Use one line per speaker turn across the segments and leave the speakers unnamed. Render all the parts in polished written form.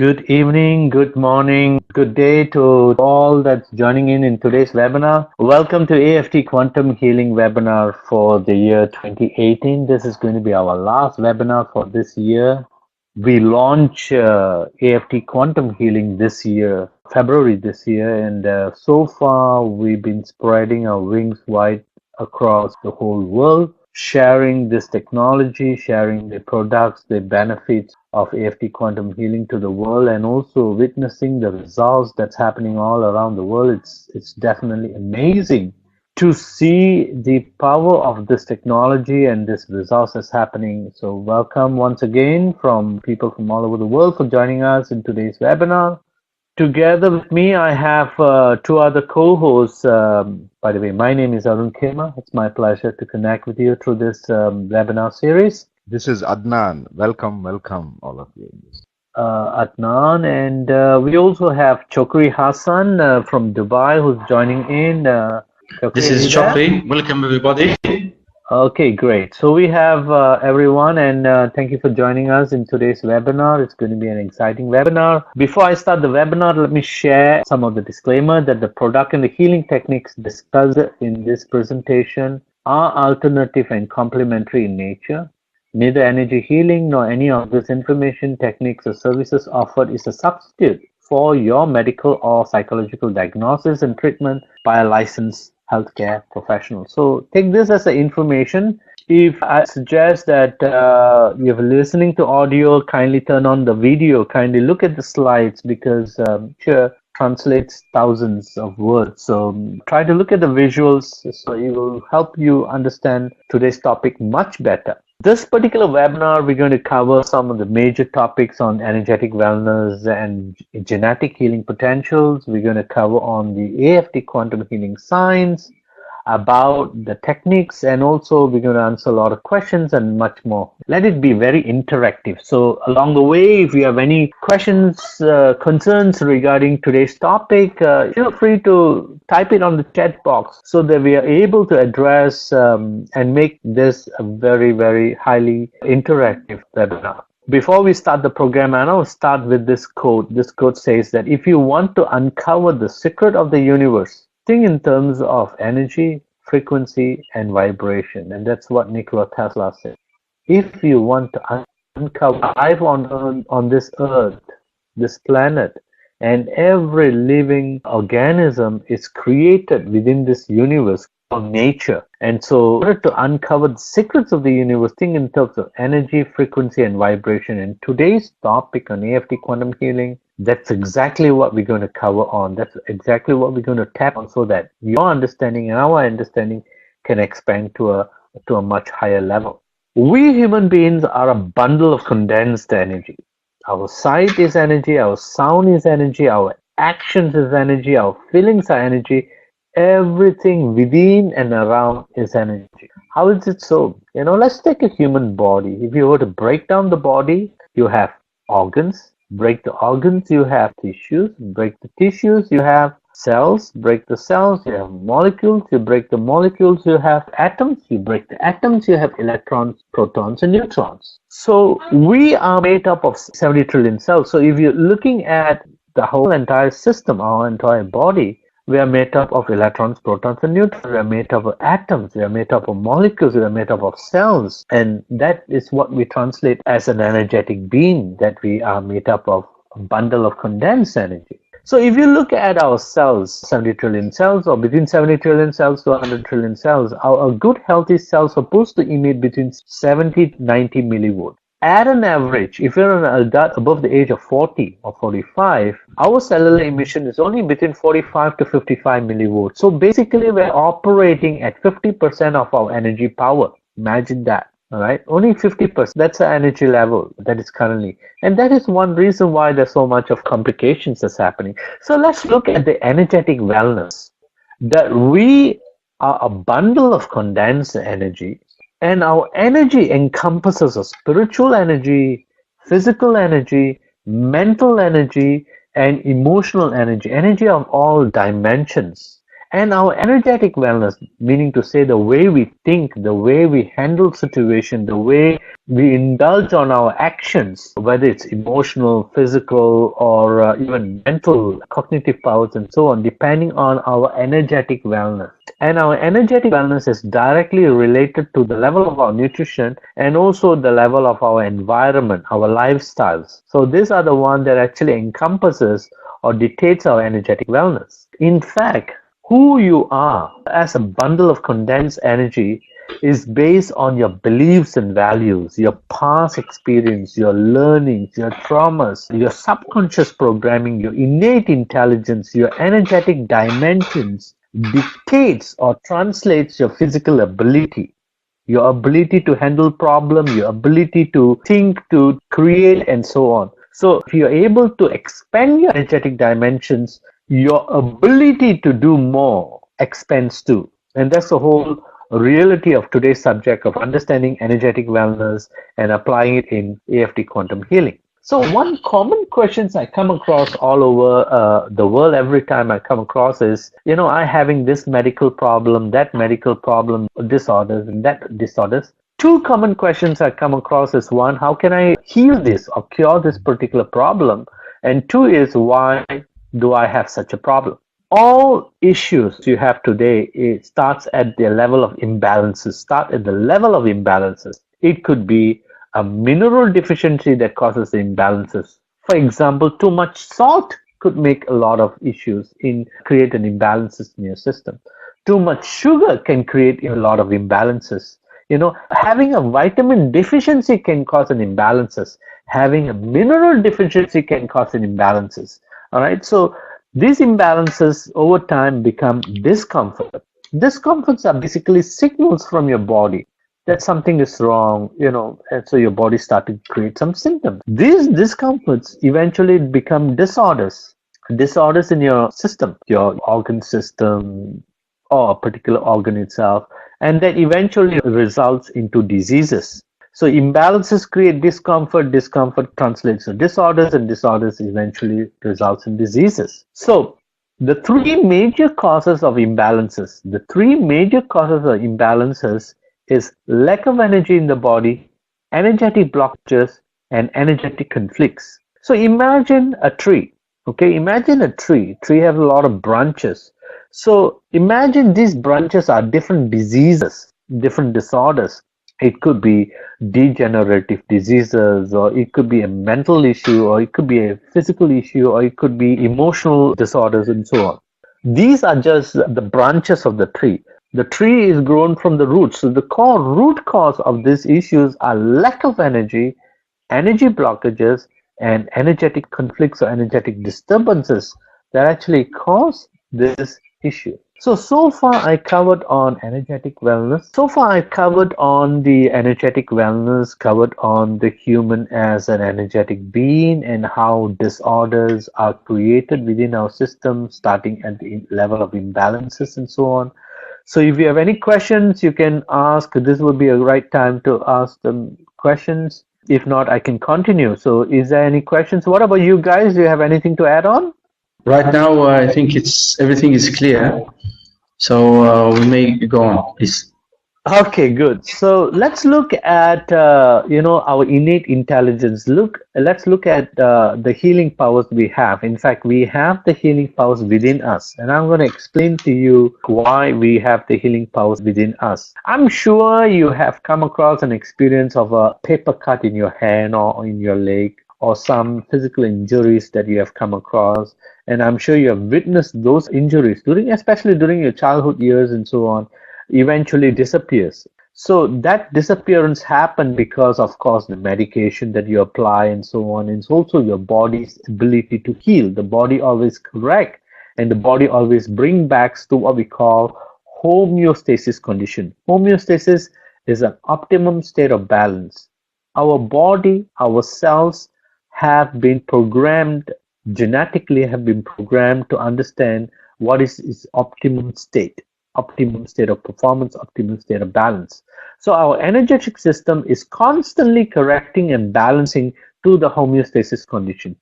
Good evening, good morning, good day to all that's joining in today's webinar. Welcome to AFT Quantum Healing webinar for the year 2018. This is going to be our last webinar for this year. We launch AFT Quantum Healing this year, February this year, and so far we've been spreading our wings wide across the whole world, sharing this technology, sharing the products, the benefits of AFT Quantum Healing to the world, and also witnessing the results that's happening all around the world. It's definitely amazing to see the power of this technology and this results that's happening. So welcome once again from people from all over the world for joining us in today's webinar. Together with me, I have two other co-hosts. By the way, my name is Arun Khema. It's my pleasure to connect with you through this webinar series.
This is Adnan. Welcome, all of you.
Adnan, and we also have Chokri Hassan from Dubai who's joining in.
This is Chokri. Welcome, everybody.
Okay, great. So we have everyone, and thank you for joining us in today's webinar. It's going to be an exciting webinar. Before I start the webinar, let me share some of the disclaimer that the product and the healing techniques discussed in this presentation are alternative and complementary in nature. Neither energy healing nor any of this information, techniques, or services offered is a substitute for your medical or psychological diagnosis and treatment by a licensed healthcare professional. So take this as an information. If I suggest that you're listening to audio, kindly turn on the video, kindly look at the slides because sure translates thousands of words. So try to look at the visuals so it will help you understand today's topic much better. This particular webinar, we're going to cover some of the major topics on energetic wellness and genetic healing potentials. We're going to cover on the AFT quantum healing science, about the techniques, and also we're going to answer a lot of questions and much more. Let it be very interactive. So along the way, if you have any questions, concerns regarding today's topic, feel free to type it on the chat box so that we are able to address and make this a very, very highly interactive webinar. Before we start the program, I'll start with this quote. This quote says that if you want to uncover the secret of the universe, think in terms of energy, frequency, and vibration. And that's what Nikola Tesla said. If you want to uncover life on this earth, this planet, and every living organism is created within this universe of nature. And so in order to uncover the secrets of the universe, think in terms of energy, frequency, and vibration. And today's topic on AFT Quantum Healing, that's exactly what we're going to cover on. That's exactly what we're going to tap on so that your understanding and our understanding can expand to a much higher level. We human beings are a bundle of condensed energy. Our sight is energy, our sound is energy, our actions is energy, our feelings are energy. Everything within and around is energy. How is it so? Let's take a human body. If you were to break down the body, you have organs. Break the organs, you have tissues. Break the tissues, you have cells. Break the cells, you have molecules. You break the molecules, you have atoms. You break the atoms, you have electrons, protons, and neutrons. So we are made up of 70 trillion cells. So if you're looking at the whole entire system, our entire body, we are made up of electrons, protons, and neutrons. We are made up of atoms. We are made up of molecules. We are made up of cells. And that is what we translate as an energetic being, that we are made up of a bundle of condensed energy. So if you look at our cells, 70 trillion cells, or between 70 trillion cells to 100 trillion cells, our good healthy cells are supposed to emit between 70 to 90 millivolts. At an average, if you're an adult above the age of 40 or 45, our cellular emission is only between 45 to 55 millivolts. So basically, we're operating at 50% of our energy power. Imagine that, all right? Only 50%. That's the energy level that is currently. And that is one reason why there's so much of complications that's happening. So let's look at the energetic wellness. That we are a bundle of condensed energy. And our energy encompasses a spiritual energy, physical energy, mental energy, and emotional energy, energy of all dimensions. And our energetic wellness, meaning to say the way we think, the way we handle situation, the way we indulge on our actions, whether it's emotional, physical, or even mental, cognitive powers and so on, depending on our energetic wellness. And our energetic wellness is directly related to the level of our nutrition and also the level of our environment, our lifestyles. So these are the one that actually encompasses or dictates our energetic wellness. In fact, who you are as a bundle of condensed energy is based on your beliefs and values, your past experience, your learnings, your traumas, your subconscious programming, your innate intelligence, your energetic dimensions dictates or translates your physical ability. Your ability to handle problems, your ability to think, to create, and so on. So if you're able to expand your energetic dimensions, your ability to do more expands too. And that's the whole reality of today's subject of understanding energetic wellness and applying it in AFT quantum healing. So one common questions I come across all over the world every time I come across is, I having this medical problem, that medical problem, disorders and that disorders. Two common questions I come across is one, how can I heal this or cure this particular problem? And two is, why do I have such a problem? All issues you have today, it starts at the level of imbalances, It could be a mineral deficiency that causes the imbalances. For example, too much salt could make a lot of issues create an imbalances in your system. Too much sugar can create a lot of imbalances. Having a vitamin deficiency can cause an imbalances. Having a mineral deficiency can cause an imbalances. All right. So these imbalances over time become discomfort. Discomforts are basically signals from your body that something is wrong, and so your body started to create some symptoms. These discomforts eventually become disorders in your system, your organ system, or a particular organ itself, and that eventually results into diseases. So imbalances create discomfort translates to disorders, and disorders eventually results in diseases. So the three major causes of imbalances is lack of energy in the body, energetic blockages, and energetic conflicts. So imagine a tree. Okay, imagine a tree. Tree have a lot of branches. So imagine these branches are different diseases, different disorders. It could be degenerative diseases, or it could be a mental issue, or it could be a physical issue, or it could be emotional disorders, and so on. These are just the branches of the tree. The tree is grown from the roots. So the core root cause of these issues are lack of energy, energy blockages, and energetic conflicts or energetic disturbances that actually cause this issue. So far I covered on energetic wellness. So far I covered on the energetic wellness, covered on the human as an energetic being and how disorders are created within our system, starting at the level of imbalances and so on. So if you have any questions, you can ask. This would be a right time to ask them questions. If not, I can continue. So is there any questions? What about you guys? Do you have anything to add on?
Right now, I think everything is clear. So we may go on, please.
Okay, good. So let's look at our innate intelligence. Let's look at the healing powers we have. In fact, we have the healing powers within us, and I'm going to explain to you why we have the healing powers within us. I'm sure you have come across an experience of a paper cut in your hand or in your leg, or some physical injuries that you have come across, and I'm sure you have witnessed those injuries especially during your childhood years and so on. Eventually disappears. So that disappearance happened because, of course, the medication that you apply and so on. And it's also your body's ability to heal. The body always correct, and the body always bring back to what we call homeostasis condition. Homeostasis is an optimum state of balance. Our body, our cells have been programmed, genetically have been programmed to understand what is its optimum state of performance, optimum state of balance. So our energetic system is constantly correcting and balancing to the homeostasis condition,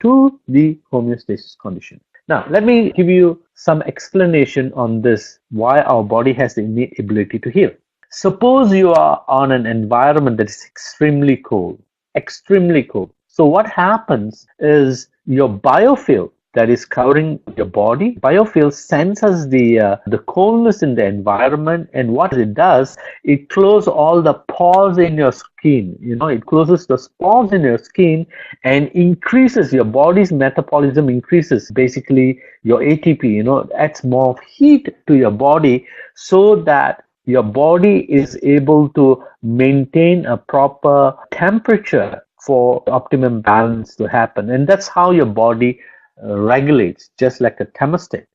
Now, let me give you some explanation on this, why our body has the innate ability to heal. Suppose you are on an environment that is extremely cold, extremely cold. So what happens is your biofield that is covering your body, biofield senses the coldness in the environment, and what it does, it closes all the pores in your skin. It closes the pores in your skin and increases your body's metabolism, increases basically your ATP, adds more heat to your body so that your body is able to maintain a proper temperature for optimum balance to happen. And that's how your body regulates, just like a thermostat.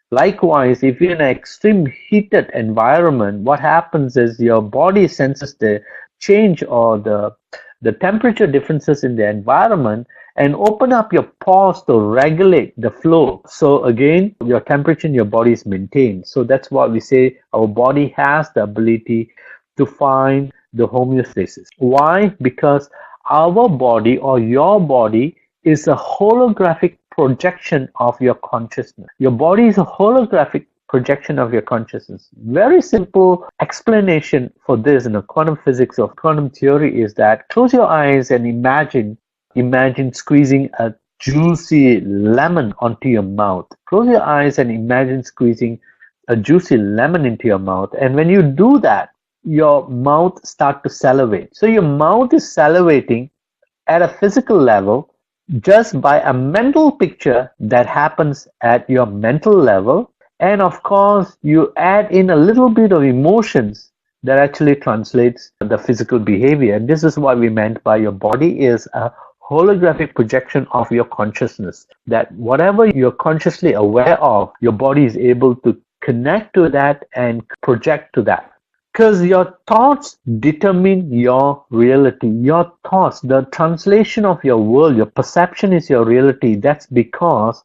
Likewise, if you're in an extreme heated environment, what happens is your body senses the change or the temperature differences in the environment and open up your pores to regulate the flow. So again, your temperature in your body is maintained. So that's what we say our body has the ability to find the homeostasis. Why? Because our body or your body is a holographic projection of your consciousness. Your body is a holographic projection of your consciousness. Very simple explanation for this in the quantum physics of quantum theory is that close your eyes and imagine squeezing a juicy lemon onto your mouth. Close your eyes and imagine squeezing a juicy lemon into your mouth. And when you do that, your mouth starts to salivate. So your mouth is salivating at a physical level just by a mental picture that happens at your mental level. And of course, you add in a little bit of emotions that actually translates the physical behavior. And this is what we meant by your body is a holographic projection of your consciousness. That whatever you're consciously aware of, your body is able to connect to that and project to that. Because your thoughts determine your reality. Your thoughts, the translation of your world, your perception is your reality. That's because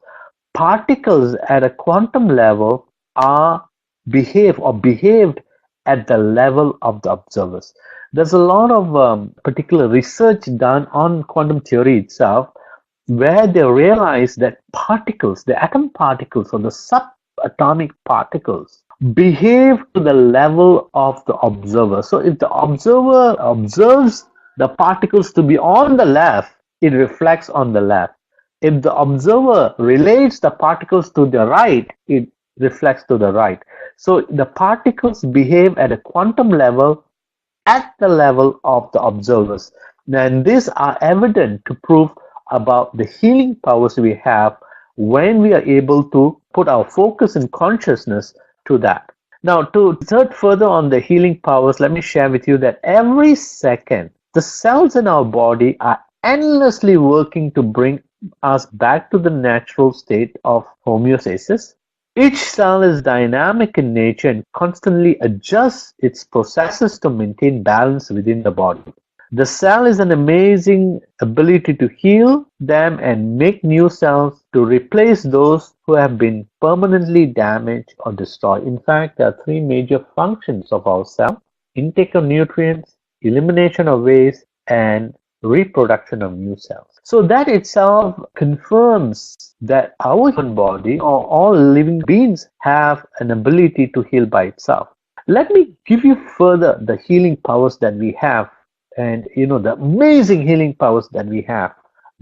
particles at a quantum level behaved at the level of the observers. There's a lot of particular research done on quantum theory itself where they realize that particles, the atom particles or the subatomic particles, behave to the level of the observer. So if the observer observes the particles to be on the left, it reflects on the left. If the observer relates the particles to the right, it reflects to the right. So the particles behave at a quantum level at the level of the observers. And these are evident to prove about the healing powers we have when we are able to put our focus and consciousness to that. Now, to third further on the healing powers, let me share with you that every second, the cells in our body are endlessly working to bring us back to the natural state of homeostasis. Each cell is dynamic in nature and constantly adjusts its processes to maintain balance within the body. The cell is an amazing ability to heal them and make new cells to replace those who have been permanently damaged or destroyed. In fact, there are three major functions of our cell: intake of nutrients, elimination of waste, and reproduction of new cells. So that itself confirms that our human body or all living beings have an ability to heal by itself. Let me give you further the healing powers that we have, and the amazing healing powers that we have.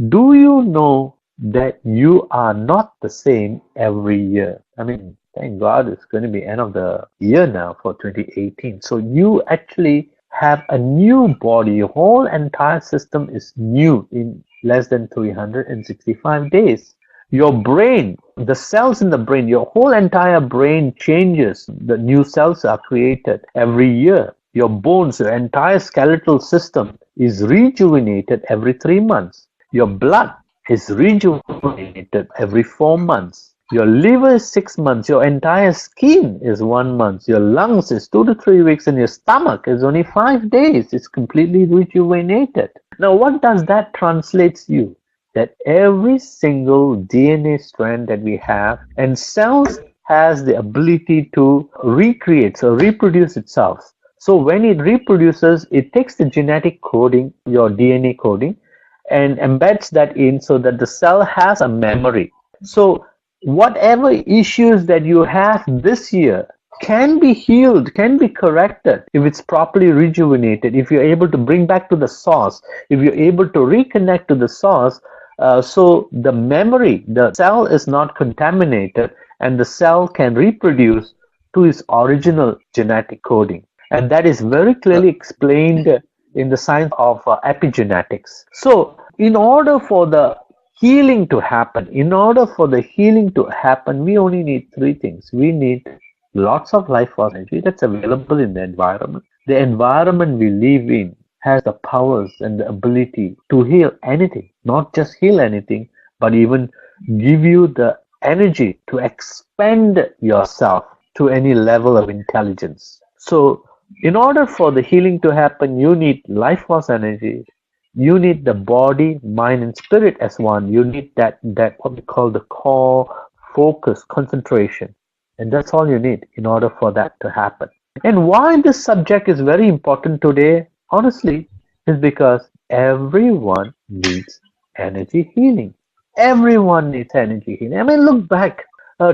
Do you know that you are not the same every year? I mean, thank God it's going to be end of the year now for 2018. So you actually have a new body. Your whole entire system is new in less than 365 days. Your brain, the cells in the brain, your whole entire brain changes. The new cells are created every year. Your bones, your entire skeletal system is rejuvenated every 3 months. Your blood is rejuvenated every 4 months. Your liver is 6 months. Your entire skin is 1 month. Your lungs is 2 to 3 weeks, and your stomach is only 5 days. It's completely rejuvenated. Now, what does that translate to you? That every single DNA strand that we have and cells has the ability to recreate, so reproduce itself. So when it reproduces, it takes the genetic coding, your DNA coding, and embeds that in so that the cell has a memory. So whatever issues that you have this year can be healed, can be corrected if it's properly rejuvenated, if you're able to bring back to the source, if you're able to reconnect to the source. So the memory, the cell is not contaminated, and the cell can reproduce to its original genetic coding. And that is very clearly explained in the science of epigenetics. So in order for the healing to happen, we only need three things. We need lots of life force energy that's available in the environment. The environment we live in has the powers and the ability to heal anything, not just heal anything, but even give you the energy to expand yourself to any level of intelligence. So in order for the healing to happen, you need life force energy. You need the body, mind, and spirit as one. You need that what we call the core focus, concentration. And that's all you need in order for that to happen. And why this subject is very important today, honestly, is because everyone needs energy healing. Everyone needs energy healing. I mean, look back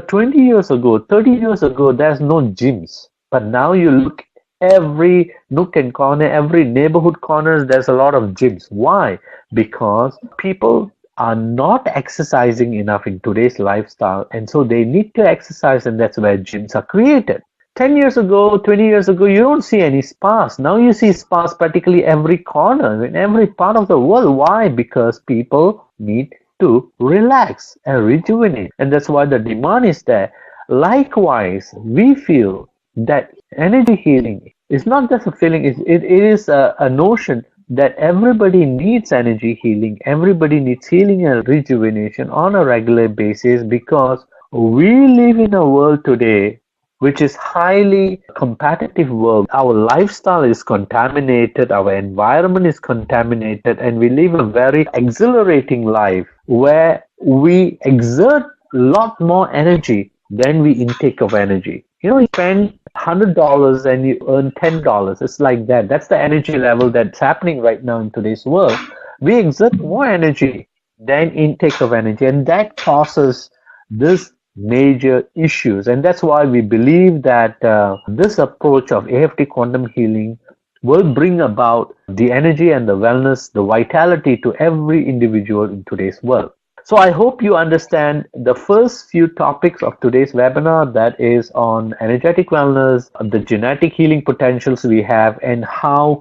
20 years ago, 30 years ago, there's no gyms. But now you look every nook and corner, every neighborhood corners, there's a lot of gyms. Why? Because people are not exercising enough in today's lifestyle, and so they need to exercise, and that's where gyms are created. 10 years ago, 20 years ago, you don't see any spas. Now you see spas practically every corner, in every part of the world. Why? Because people need to relax and rejuvenate, and that's why the demand is there. Likewise, we feel that energy healing is not just a feeling, it is a notion that everybody needs energy healing, everybody needs healing and rejuvenation on a regular basis, because we live in a world today which is highly competitive world. Our lifestyle is contaminated, our environment is contaminated, and we live a very exhilarating life where we exert a lot more energy than we intake of energy. You spend $100 and you earn $10. It's like that. That's the energy level that's happening right now in today's world. We exert more energy than intake of energy, and that causes this major issues. And that's why we believe that this approach of AFT quantum healing will bring about the energy and the wellness, the vitality to every individual in today's world. So I hope you understand the first few topics of today's webinar, that is on energetic wellness, the genetic healing potentials we have, and how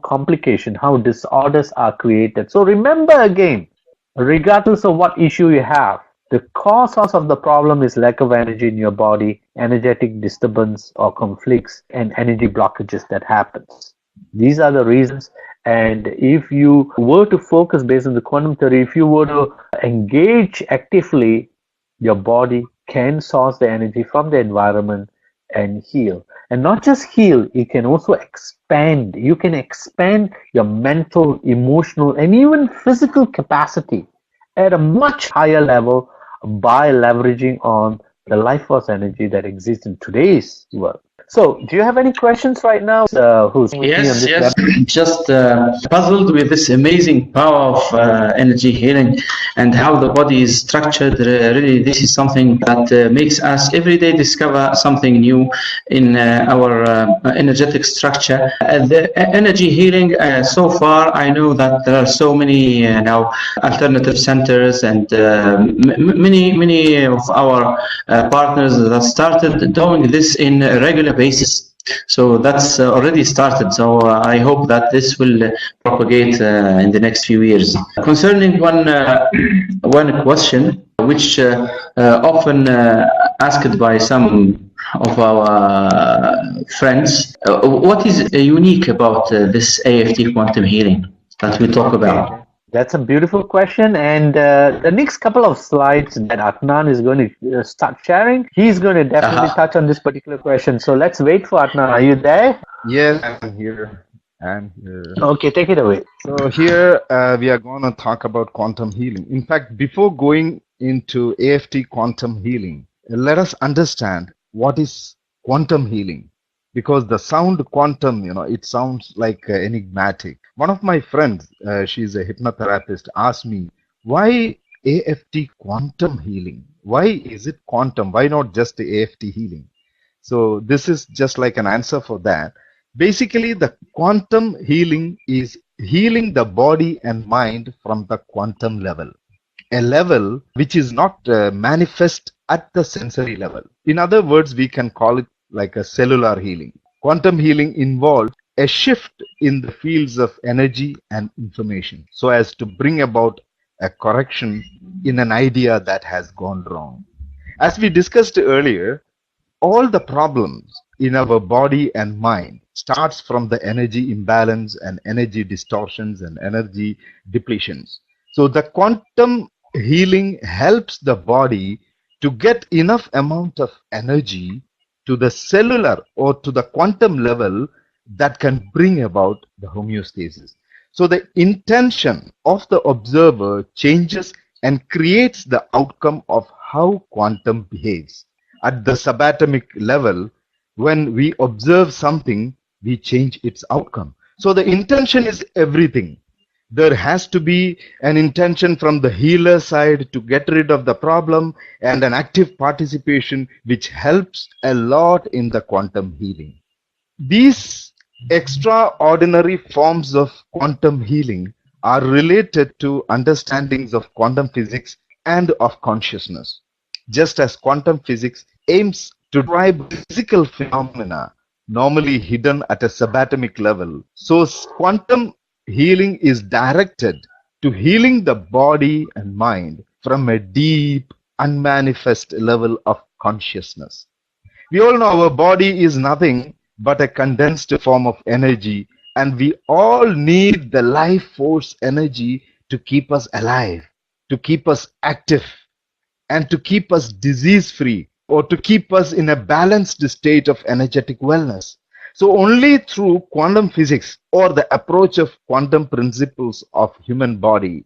disorders are created. So remember again, regardless of what issue you have, the cause of the problem is lack of energy in your body, energetic disturbance or conflicts, and energy blockages that happens. These are the reasons. And if you were to focus based on the quantum theory, if you were to engage actively, your body can source the energy from the environment and heal. And not just heal, it can also expand. You can expand your mental, emotional, and even physical capacity at a much higher level by leveraging on the life force energy that exists in today's world. So, do you have any questions right now? Who's
yes. Just puzzled with this amazing power of energy healing and how the body is structured. Really, this is something that makes us every day discover something new in our energetic structure. The energy healing, so far, I know that there are so many now alternative centers and many of our partners that started doing this in a regular basis. So that's already started. So I hope that this will propagate in the next few years. Concerning one question, which often asked by some of our friends, what is unique about this AFT quantum healing that we talk about?
That's a beautiful question, and the next couple of slides that Adnan is going to start sharing, he's going to definitely touch on this particular question. So let's wait for Adnan. Are you there?
Yes, I'm here.
Okay, take it away.
So here we are going to talk about quantum healing. In fact, before going into AFT quantum healing, let us understand what is quantum healing. Because the sound quantum, it sounds like enigmatic. One of my friends, she's a hypnotherapist, asked me, why AFT quantum healing? Why is it quantum? Why not just the AFT healing? So this is just like an answer for that. Basically, the quantum healing is healing the body and mind from the quantum level, a level which is not manifest at the sensory level. In other words, we can call it like a cellular healing. Quantum healing involves a shift in the fields of energy and information so as to bring about a correction in an idea that has gone wrong. As we discussed earlier, all the problems in our body and mind starts from the energy imbalance and energy distortions and energy depletions. So the quantum healing helps the body to get enough amount of energy to the cellular or to the quantum level that can bring about the homeostasis. So the intention of the observer changes and creates the outcome of how quantum behaves. At the subatomic level, when we observe something, we change its outcome. So the intention is everything. There has to be an intention from the healer side to get rid of the problem and an active participation which helps a lot in the quantum healing. These extraordinary forms of quantum healing are related to understandings of quantum physics and of consciousness. Just as quantum physics aims to describe physical phenomena normally hidden at a subatomic level, so quantum healing is directed to healing the body and mind from a deep, unmanifest level of consciousness. We all know our body is nothing but a condensed form of energy, and we all need the life force energy to keep us alive, to keep us active, and to keep us disease free, or to keep us in a balanced state of energetic wellness. So only through quantum physics or the approach of quantum principles of human body,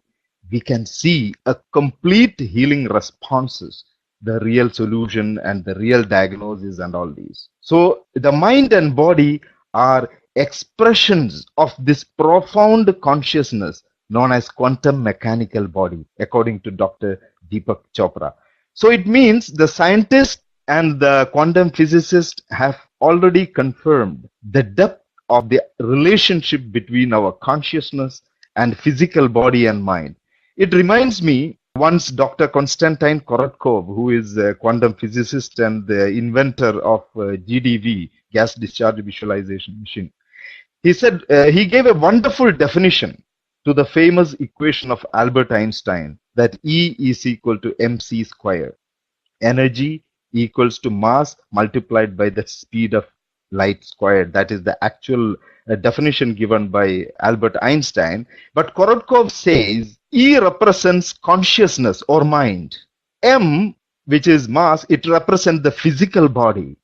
we can see a complete healing responses, the real solution and the real diagnosis and all these. So the mind and body are expressions of this profound consciousness known as quantum mechanical body, according to Dr. Deepak Chopra. So it means the scientists and the quantum physicists have already confirmed the depth of the relationship between our consciousness and physical body and mind. It reminds me once Dr. Konstantin Korotkov, who is a quantum physicist and the inventor of GDV, gas discharge visualization machine, he said he gave a wonderful definition to the famous equation of Albert Einstein that E is equal to mc square. Energy equals to mass multiplied by the speed of light squared. That is the actual definition given by Albert Einstein. But Korotkov says E represents consciousness or mind. M, which is mass, it represents the physical body.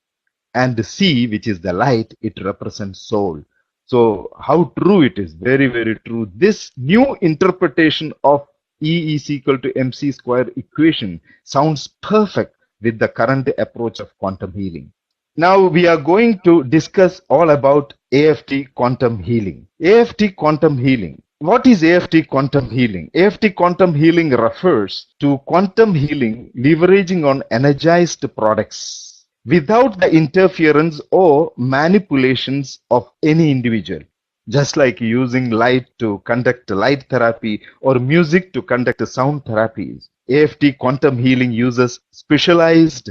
And C, which is the light, it represents soul. So how true it is, very, very true. This new interpretation of E is equal to mc square equation sounds perfect with the current approach of quantum healing. Now we are going to discuss all about AFT quantum healing. AFT quantum healing. What is AFT quantum healing? AFT quantum healing refers to quantum healing leveraging on energized products without the interference or manipulations of any individual. Just like using light to conduct light therapy or music to conduct sound therapies, AFT quantum healing uses specialized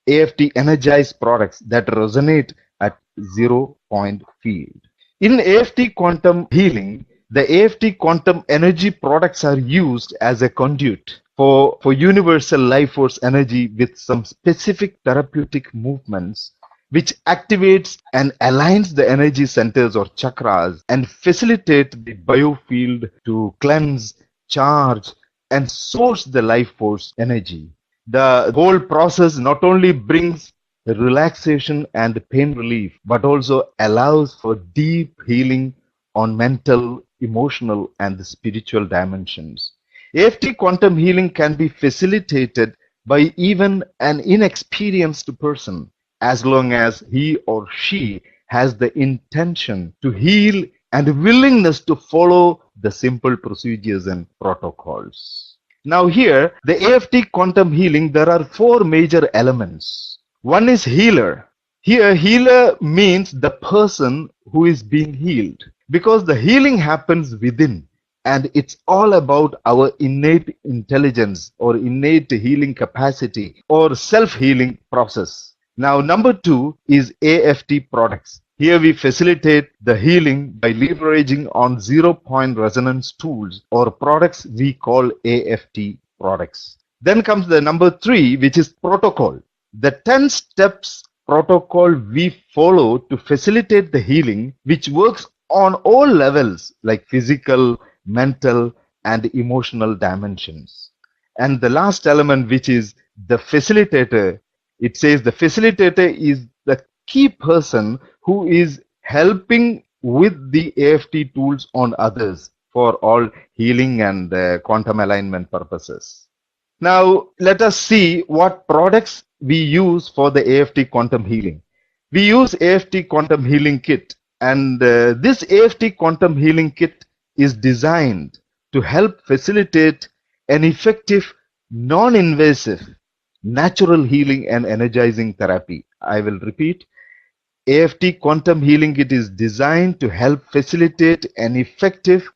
AFT energized products that resonate at 0-point field. In AFT quantum healing, the AFT quantum energy products are used as a conduit for universal life force energy with some specific therapeutic movements which activates and aligns the energy centers or chakras and facilitate the biofield to cleanse, charge, and source the life force energy. The whole process not only brings relaxation and pain relief, but also allows for deep healing on mental, emotional, and the spiritual dimensions. AFT quantum healing can be facilitated by even an inexperienced person, as long as he or she has the intention to heal and willingness to follow the simple procedures and protocols. Now here, the AFT quantum healing, there are four major elements. One is healer. Here, healer means the person who is being healed, because the healing happens within, and it's all about our innate intelligence or innate healing capacity or self-healing process. Now, number two is AFT products. Here we facilitate the healing by leveraging on zero-point resonance tools or products we call AFT products. Then comes the number three, which is protocol. The 10 steps protocol we follow to facilitate the healing, which works on all levels like physical, mental, and emotional dimensions. And the last element, which is the facilitator, it says the facilitator is the key person who is helping with the AFT tools on others for all healing and quantum alignment purposes. Now, let us see what products we use for the AFT quantum healing. We use AFT quantum healing kit, and this AFT quantum healing kit is designed to help facilitate an effective, non-invasive, natural healing and energizing therapy. I will repeat. AFT quantum healing kit is designed to help facilitate an effective,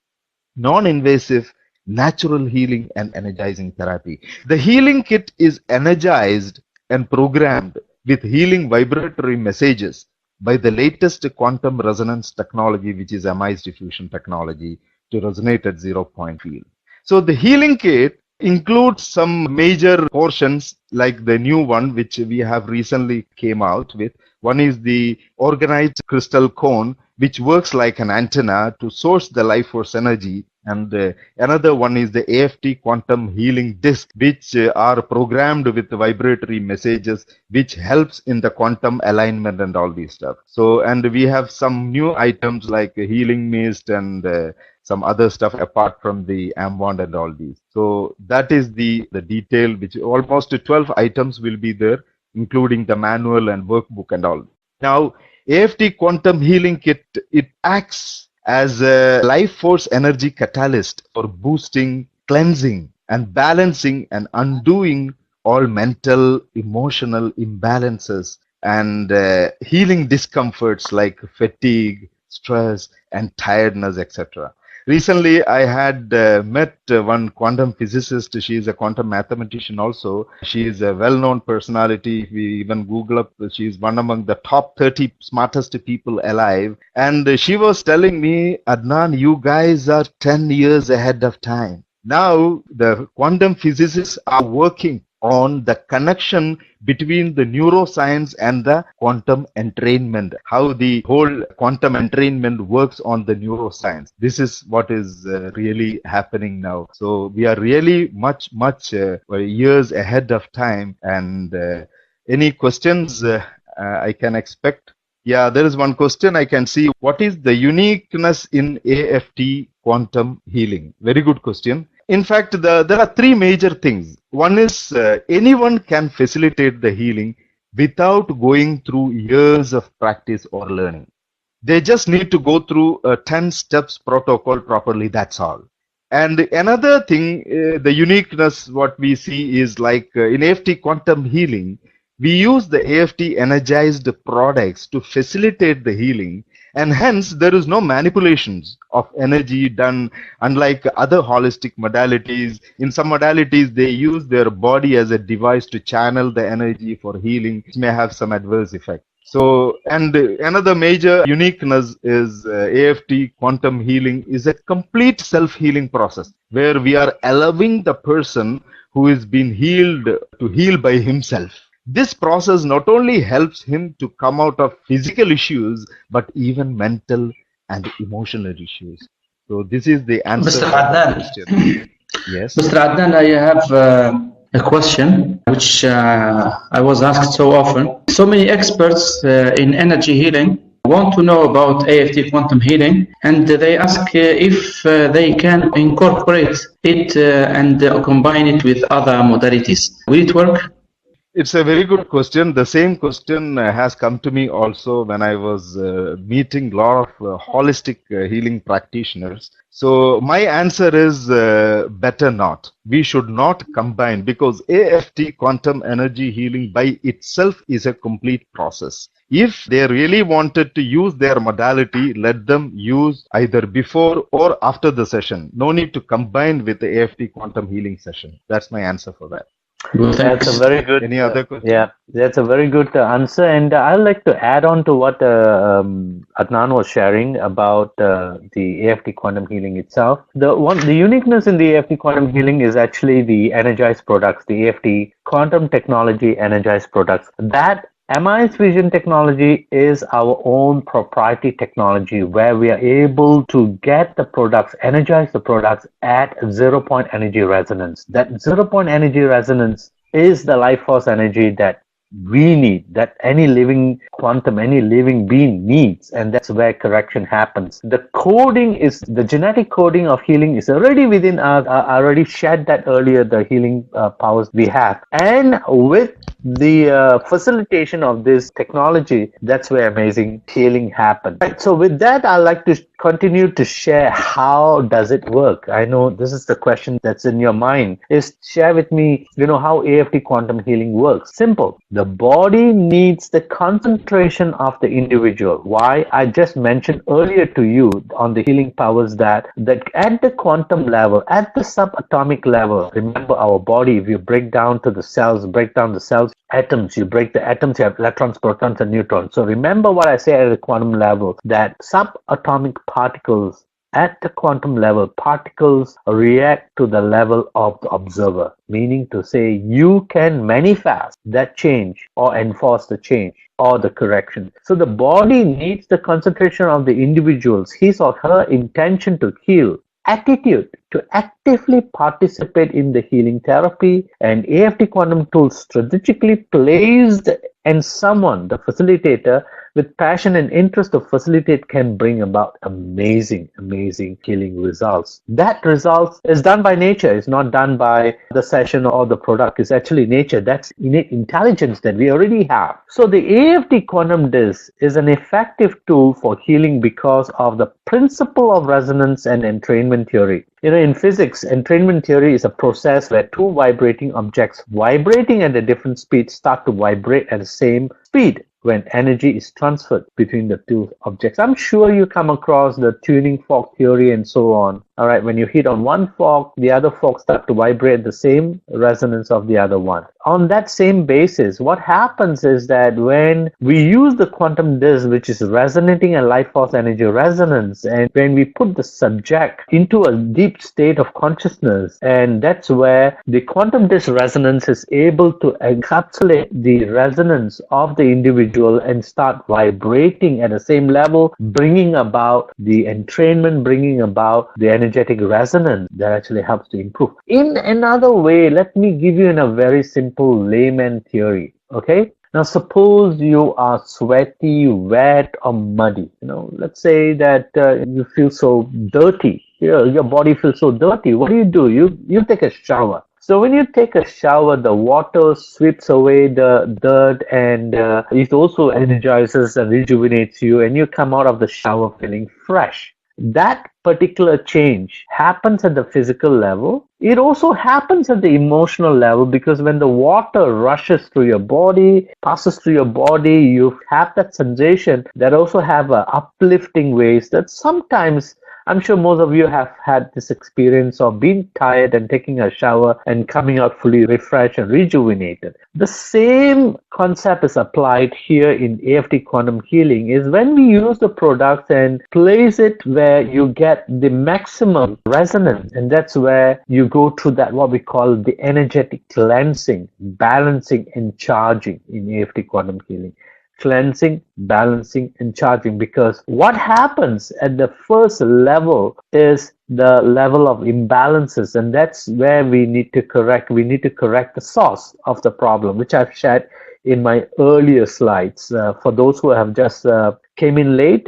non-invasive, natural healing and energizing therapy. The healing kit is energized and programmed with healing vibratory messages by the latest quantum resonance technology, which is MI's diffusion technology, to resonate at 0-point field. So the healing kit includes some major portions like the new one, which we have recently came out with. One is the organized crystal cone, which works like an antenna to source the life force energy. And another one is the AFT quantum healing disc, which are programmed with vibratory messages, which helps in the quantum alignment and all these stuff. So, and we have some new items like a healing mist and some other stuff apart from the wand and all these. So that is the detail, which almost 12 items will be there, including the manual and workbook and all. Now, AFT quantum healing kit, it acts as a life force energy catalyst for boosting, cleansing, and balancing and undoing all mental, emotional imbalances and healing discomforts like fatigue, stress, and tiredness, etc. Recently, I had met one quantum physicist. She is a quantum mathematician also. She is a well-known personality. If we even Google up, she is one among the top 30 smartest people alive. And she was telling me, Adnan, you guys are 10 years ahead of time. Now, the quantum physicists are working on the connection between the neuroscience and the quantum entrainment, how the whole quantum entrainment works on the neuroscience. This is what is really happening now. So we are really much years ahead of time. And any questions I can expect? Yeah, there is one question I can see. What is the uniqueness in AFT quantum healing? Very good question. In fact, there are three major things. One is anyone can facilitate the healing without going through years of practice or learning. They just need to go through a 10 steps protocol properly, that's all. And another thing, the uniqueness, what we see is like in AFT quantum healing, we use the AFT energized products to facilitate the healing, and hence there is no manipulations of energy done, unlike other holistic modalities. In some modalities, they use their body as a device to channel the energy for healing, which may have some adverse effect. So, and another major uniqueness is AFT quantum healing is a complete self-healing process where we are allowing the person who is being healed to heal by himself. This process not only helps him to come out of physical issues, but even mental and emotional issues. So this is the answer to the question. Yes.
Mr. Adnan, I have a question which I was asked so often. So many experts in energy healing want to know about AFT quantum healing, and they ask if they can incorporate it and combine it with other modalities. Will it work?
It's a very good question. The same question has come to me also when I was meeting a lot of holistic healing practitioners. So my answer is better not. We should not combine, because AFT quantum energy healing by itself is a complete process. If they really wanted to use their modality, let them use either before or after the session. No need to combine with the AFT quantum healing session. That's my answer for that.
Well,
That's a
thanks.
very good,
Any other question?
yeah, that's a very good answer. And I'd like to add on to what Adnan was sharing about the AFT quantum healing itself. The uniqueness in the AFT quantum healing is actually the energized products, the AFT quantum technology energized products. That MIS Vision technology is our own proprietary technology where we are able to get the products, energize the products at 0 point energy resonance. That 0 point energy resonance is the life force energy that we need, that any living quantum, any living being needs, and that's where correction happens. The coding is, the genetic coding of healing is already within us. I already shared that earlier, the healing powers we have. And with the facilitation of this technology, that's where amazing healing happens. Right, so with that, I'd like to continue to share how does it work. I know this is the question that's in your mind, is share with me, how AFT quantum healing works. Simple. The body needs the concentration of the individual. Why? I just mentioned earlier to you on the healing powers that at the quantum level, at the subatomic level, remember our body, if you break down the cells, atoms, you break the atoms, you have electrons, protons, and neutrons. So remember what I say at the quantum level, that subatomic particles, at the quantum level, particles react to the level of the observer, meaning to say you can manifest that change or enforce the change or the correction. So the body needs the concentration of the individual's, his or her intention to heal, attitude to actively participate in the healing therapy, and AFT quantum tools strategically placed and someone, the facilitator, with passion and interest to facilitate can bring about amazing healing results. That result is done by nature. It's not done by the session or the product. It's actually nature. That's innate intelligence that we already have. So the AFT quantum disc is an effective tool for healing because of the principle of resonance and entrainment theory. In physics, entrainment theory is a process where two vibrating objects vibrating at a different speed start to vibrate at the same speed when energy is transferred between the two objects. I'm sure you come across the tuning fork theory and so on. All right, when you hit on one fork, the other forks start to vibrate at the same resonance of the other one. On that same basis, what happens is that when we use the quantum disc, which is resonating a life force energy resonance, and when we put the subject into a deep state of consciousness, and that's where the quantum disc resonance is able to encapsulate the resonance of the individual and start vibrating at the same level, bringing about the entrainment, bringing about the energetic resonance that actually helps to improve. In another way, let me give you in a very simple layman theory. Okay? Now, suppose you are sweaty, wet, or muddy. Let's say that you feel so dirty. Your body feels so dirty. What do? You take a shower. So when you take a shower, the water sweeps away the dirt, and it also energizes and rejuvenates you, and you come out of the shower feeling fresh. That particular change happens at the physical level. It also happens at the emotional level, because when the water rushes through your body, passes through your body, you have that sensation that also have a uplifting ways that sometimes, I'm sure most of you have had this experience of being tired and taking a shower and coming out fully refreshed and rejuvenated. The same concept is applied here in AFT quantum healing, is when we use the products and place it where you get the maximum resonance, and that's where you go through that what we call the energetic cleansing, balancing, and charging in AFT quantum healing. Cleansing, balancing, and charging, because what happens at the first level is the level of imbalances, and that's where we need to correct the source of the problem, which I've shared in my earlier slides. For those who have just came in late,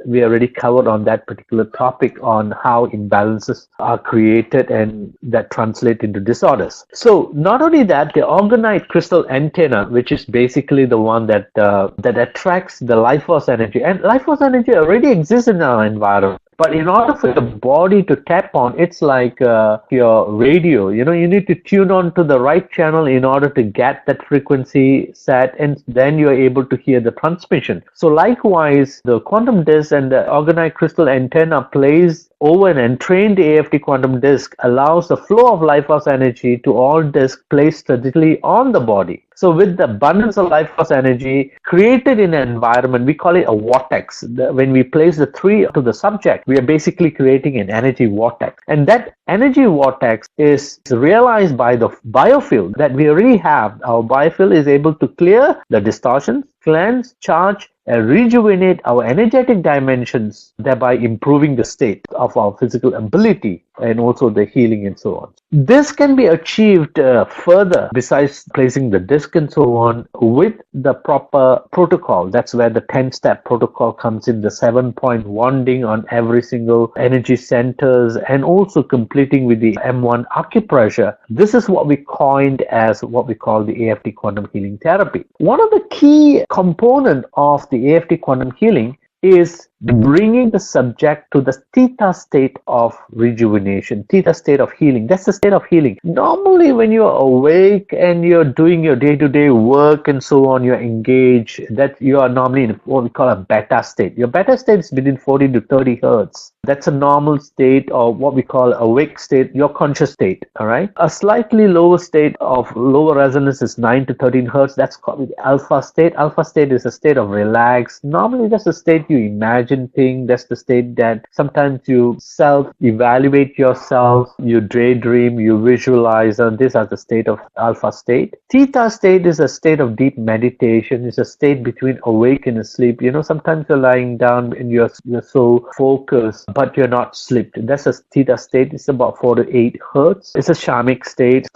we already covered on that particular topic on how imbalances are created and that translate into disorders. So not only that, the orgonite crystal antenna, which is basically the one that attracts the life force energy, and life force energy already exists in our environment. But in order for the body to tap on, it's like your radio. You know, you need to tune on to the right channel in order to get that frequency set, and then you're able to hear the transmission. So likewise, the quantum disk and the organite crystal antenna placed over an entrained AFT quantum disk allows the flow of life force energy to all disks placed strategically on the body. So with the abundance of life force energy created in an environment, we call it a vortex. When we place the three to the subject, we are basically creating an energy vortex. And that energy vortex is realized by the biofield that we already have. Our biofield is able to clear the distortions, cleanse, charge, and rejuvenate our energetic dimensions, thereby improving the state of our physical ability and also the healing and so on. This can be achieved further, besides placing the disc and so on, with the proper protocol. That's where the 10-step protocol comes in, the 7-point wanding on every single energy centers, and also completing with the M1 acupressure. This is what we coined as what we call the AFT quantum healing therapy. One of the key components of the AFT quantum healing is bringing the subject to the theta state of rejuvenation, theta state of healing. That's the state of healing. Normally, when you're awake and you're doing your day-to-day work and so on, you're engaged, that you are normally in what we call a beta state. Your beta state is between 40 to 30 hertz. That's a normal state, or what we call awake state, your conscious state, all right? A slightly lower state of lower resonance is 9 to 13 hertz. That's called the alpha state. Alpha state is a state of relax. Normally, that's a state you imagine thing. That's the state that sometimes you self-evaluate yourself, you daydream, you visualize, and these are the state of alpha state. Theta state is a state of deep meditation. It's a state between awake and asleep. You know, sometimes you're lying down and you're so focused, but you're not asleep. That's a theta state. It's about 4 to 8 hertz. It's a shamic state.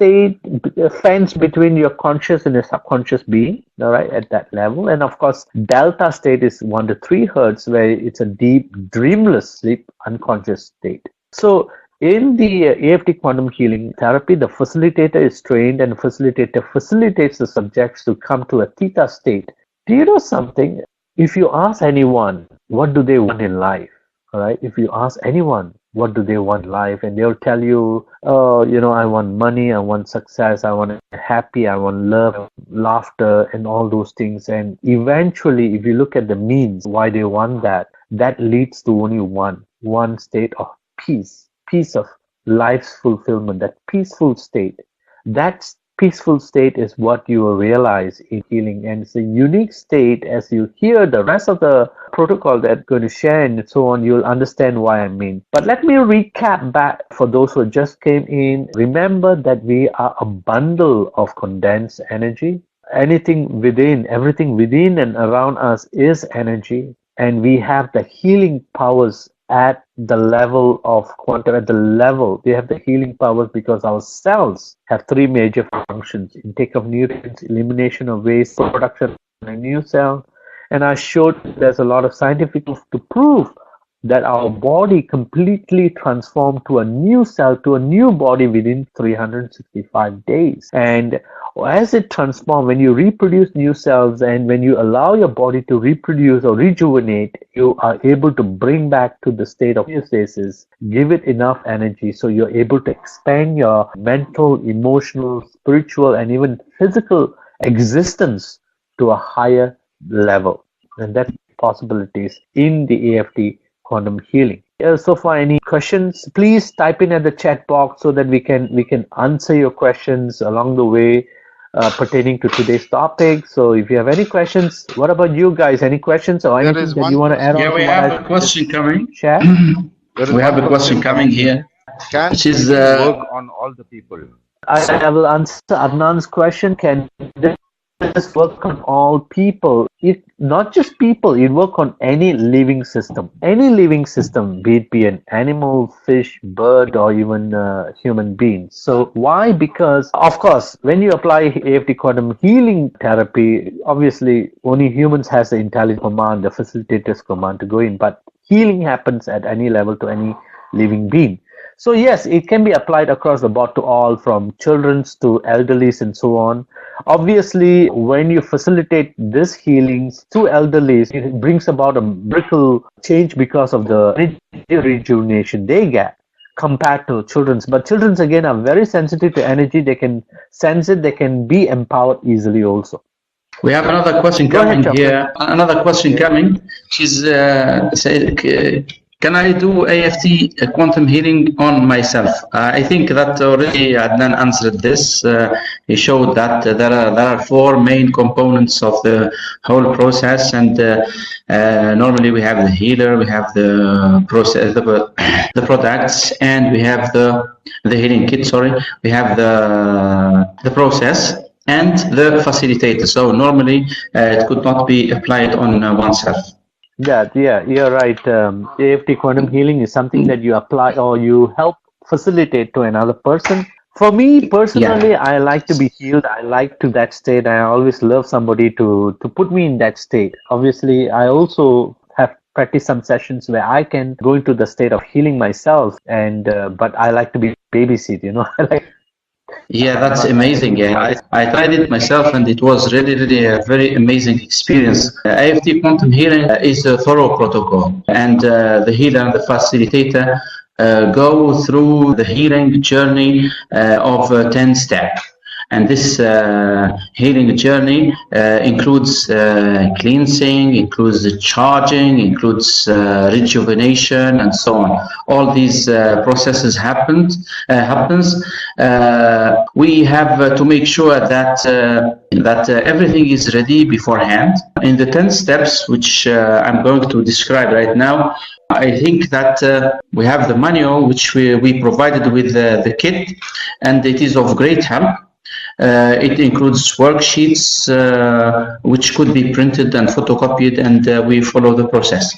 Fence between your conscious and your subconscious being, all right, at that level. And of course, delta state is 1 to 3 hertz, where it's a deep, dreamless sleep, unconscious state. So in the AFT quantum healing therapy, the facilitator is trained, and the facilitator facilitates the subjects to come to a theta state. Do you know something? If you ask anyone, what do they want in life? All right. If you ask anyone, what do they want in life? And they'll tell you, oh, you know, I want money, I want success, I want to be happy, I want love, laughter, and all those things. And eventually, if you look at the means, why they want that, that leads to only one state of peace of life's fulfillment, that peaceful state. That peaceful state is what you will realize in healing, and it's a unique state. As you hear the rest of the protocol that I'm going to share and so on, you'll understand why I mean. But let me recap back for those who just came in. Remember that we are a bundle of condensed energy. Everything within and around us is energy, and we have the healing powers at the level of quantum. At the level, we have the healing powers because our cells have 3 major functions: intake of nutrients, elimination of waste, production of a new cell. And I showed there's a lot of scientific proof to prove that our body completely transformed to a new cell, to a new body within 365 days. And as it transforms, when you reproduce new cells and when you allow your body to reproduce or rejuvenate, you are able to bring back to the state of homeostasis, give it enough energy so you're able to expand your mental, emotional, spiritual, and even physical existence to a higher level. And that's possibilities in the AFT quantum healing. So far, any questions? Please type in at the chat box so that we can answer your questions along the way pertaining to today's topic. So if you have any questions, what about you guys? Any questions or anything that you want to add on?
Yeah, we have a question coming.
Share?
We have a question coming here.
Which is work on all the people.
I will answer Adnan's question. Can this work on all people? It not just people, it work on any living system. Any living system, be it an animal, fish, bird, or even human being. So why? Because of course, when you apply AFT quantum healing therapy, obviously only humans has the intelligent command, the facilitator's command to go in, but healing happens at any level to any living being. So yes, it can be applied across the board to all, from children to elderlies and so on. Obviously, when you facilitate this healings to elderlies, it brings about a miracle change because of the energy rejuvenation they get compared to children's. But children's again are very sensitive to energy. They can sense it. They can be empowered easily also.
We have another question coming here. Another question coming. She's saying, can I do AFT quantum healing on myself? I think that already Adnan answered this. He showed that there are 4 main components of the whole process, and normally we have the healer, we have the process, the products, and we have the healing kit. Sorry, we have the process and the facilitator. So normally it could not be applied on oneself.
Yeah, you're right. AFT quantum healing is something that you apply or you help facilitate to another person. For me personally, I like to be healed. I like to that state. I always love somebody to put me in that state. Obviously, I also have practiced some sessions where I can go into the state of healing myself. And but I like to be babysit.
Yeah, that's amazing. Yeah, I tried it myself, and it was really a very amazing experience. AFT Quantum Healing is a thorough protocol, and the healer and the facilitator go through the healing journey of 10 steps. And this healing journey includes cleansing, includes charging, includes rejuvenation, and so on. All these processes happens. We have to make sure that everything is ready beforehand. In the 10 steps, which I'm going to describe right now, I think that we have the manual which we provided with the kit, and it is of great help. It includes worksheets which could be printed and photocopied, and we follow the process.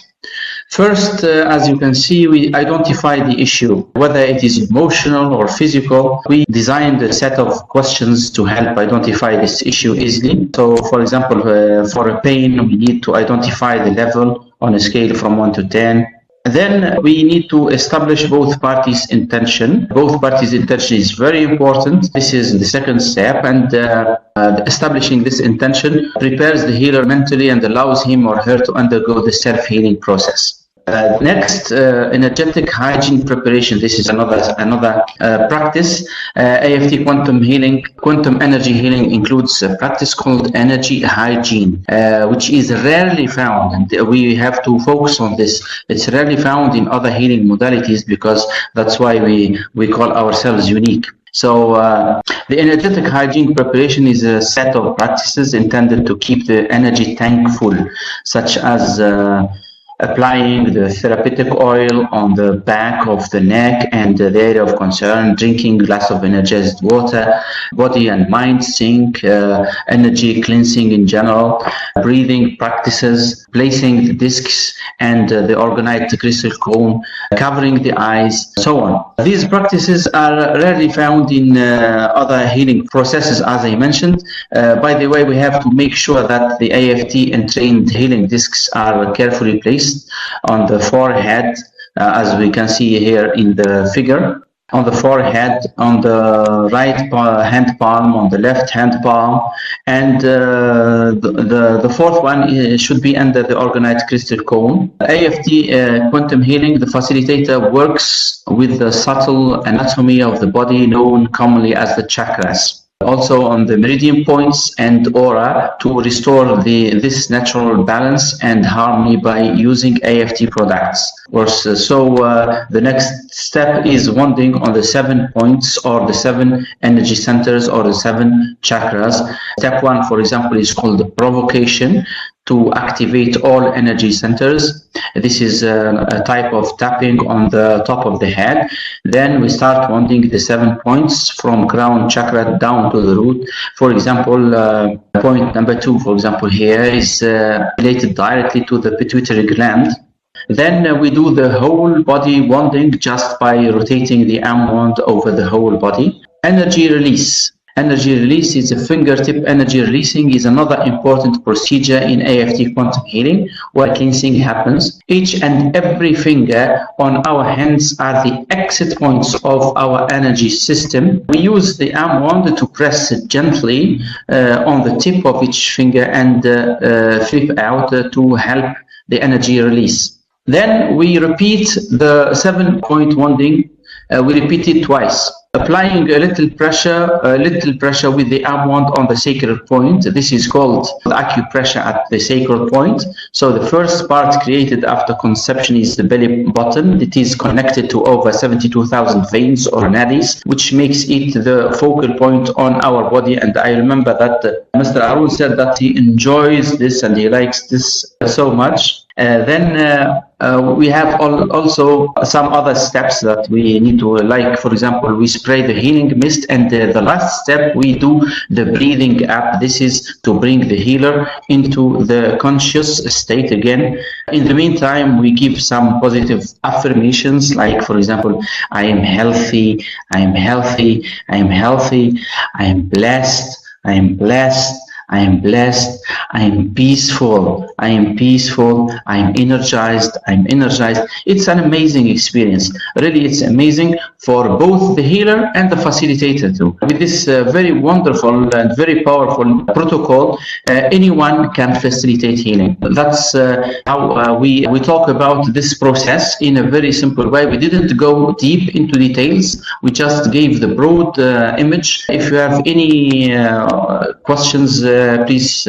First, as you can see, we identify the issue, whether it is emotional or physical. We designed a set of questions to help identify this issue easily. So, for example, for a pain, we need to identify the level on a scale from 1 to 10. Then we need to establish both parties' intention. Both parties' intention is very important. This is the second step, and establishing this intention prepares the healer mentally and allows him or her to undergo the self-healing process. Next, energetic hygiene preparation. This is another practice. AFT quantum healing, quantum energy healing includes a practice called energy hygiene, which is rarely found, and we have to focus on this. It's rarely found in other healing modalities, because that's why we call ourselves unique. So the energetic hygiene preparation is a set of practices intended to keep the energy tank full, such as applying the therapeutic oil on the back of the neck and the area of concern, drinking a glass of energized water, body and mind sync, energy cleansing in general, breathing practices, placing the discs and the organite crystal cone, covering the eyes, so on. These practices are rarely found in other healing processes, as I mentioned. By the way, we have to make sure that the AFT entrained healing discs are carefully placed on the forehead, as we can see here in the figure. On the forehead, on the right hand palm, on the left hand palm, and the fourth one should be under the organite crystal cone. AFT quantum healing, the facilitator works with the subtle anatomy of the body known commonly as the chakras. Also on the meridian points and aura, to restore this natural balance and harmony by using AFT products. So the next step is wanding on the 7 points or the 7 energy centers or the 7 chakras. Step 1, for example, is called provocation, to activate all energy centers. This is a type of tapping on the top of the head. Then we start wanding the 7 points from crown chakra down to the root. For example, point number 2, for example, here is related directly to the pituitary gland. Then we do the whole body wanding just by rotating the arm wand over the whole body. Energy release. Energy release is a fingertip energy releasing is another important procedure in AFT quantum healing, where cleansing happens. Each and every finger on our hands are the exit points of our energy system. We use the arm wand to press gently on the tip of each finger and flip out to help the energy release. Then we repeat the 7-point wounding. We repeat it twice, applying a little pressure with the arm wand on the sacred point. This is called acupressure at the sacred point. So the first part created after conception is the belly button. It is connected to over 72,000 veins or nadis, which makes it the focal point on our body. And I remember that Mr. Arun said that he enjoys this and he likes this so much. Then we have also some other steps that we need to, like, for example, we spray the healing mist, and the last step we do the breathing app. This is to bring the healer into the conscious state again. In the meantime, we give some positive affirmations, like, for example, I am healthy, I am healthy, I am healthy, I am blessed, I am blessed, I am blessed, I am peaceful, I am peaceful, I am energized, I am energized. It's an amazing experience. Really, it's amazing for both the healer and the facilitator too. With this very wonderful and very powerful protocol, anyone can facilitate healing. That's how we talk about this process in a very simple way. We didn't go deep into details. We just gave the broad image. If you have any questions, please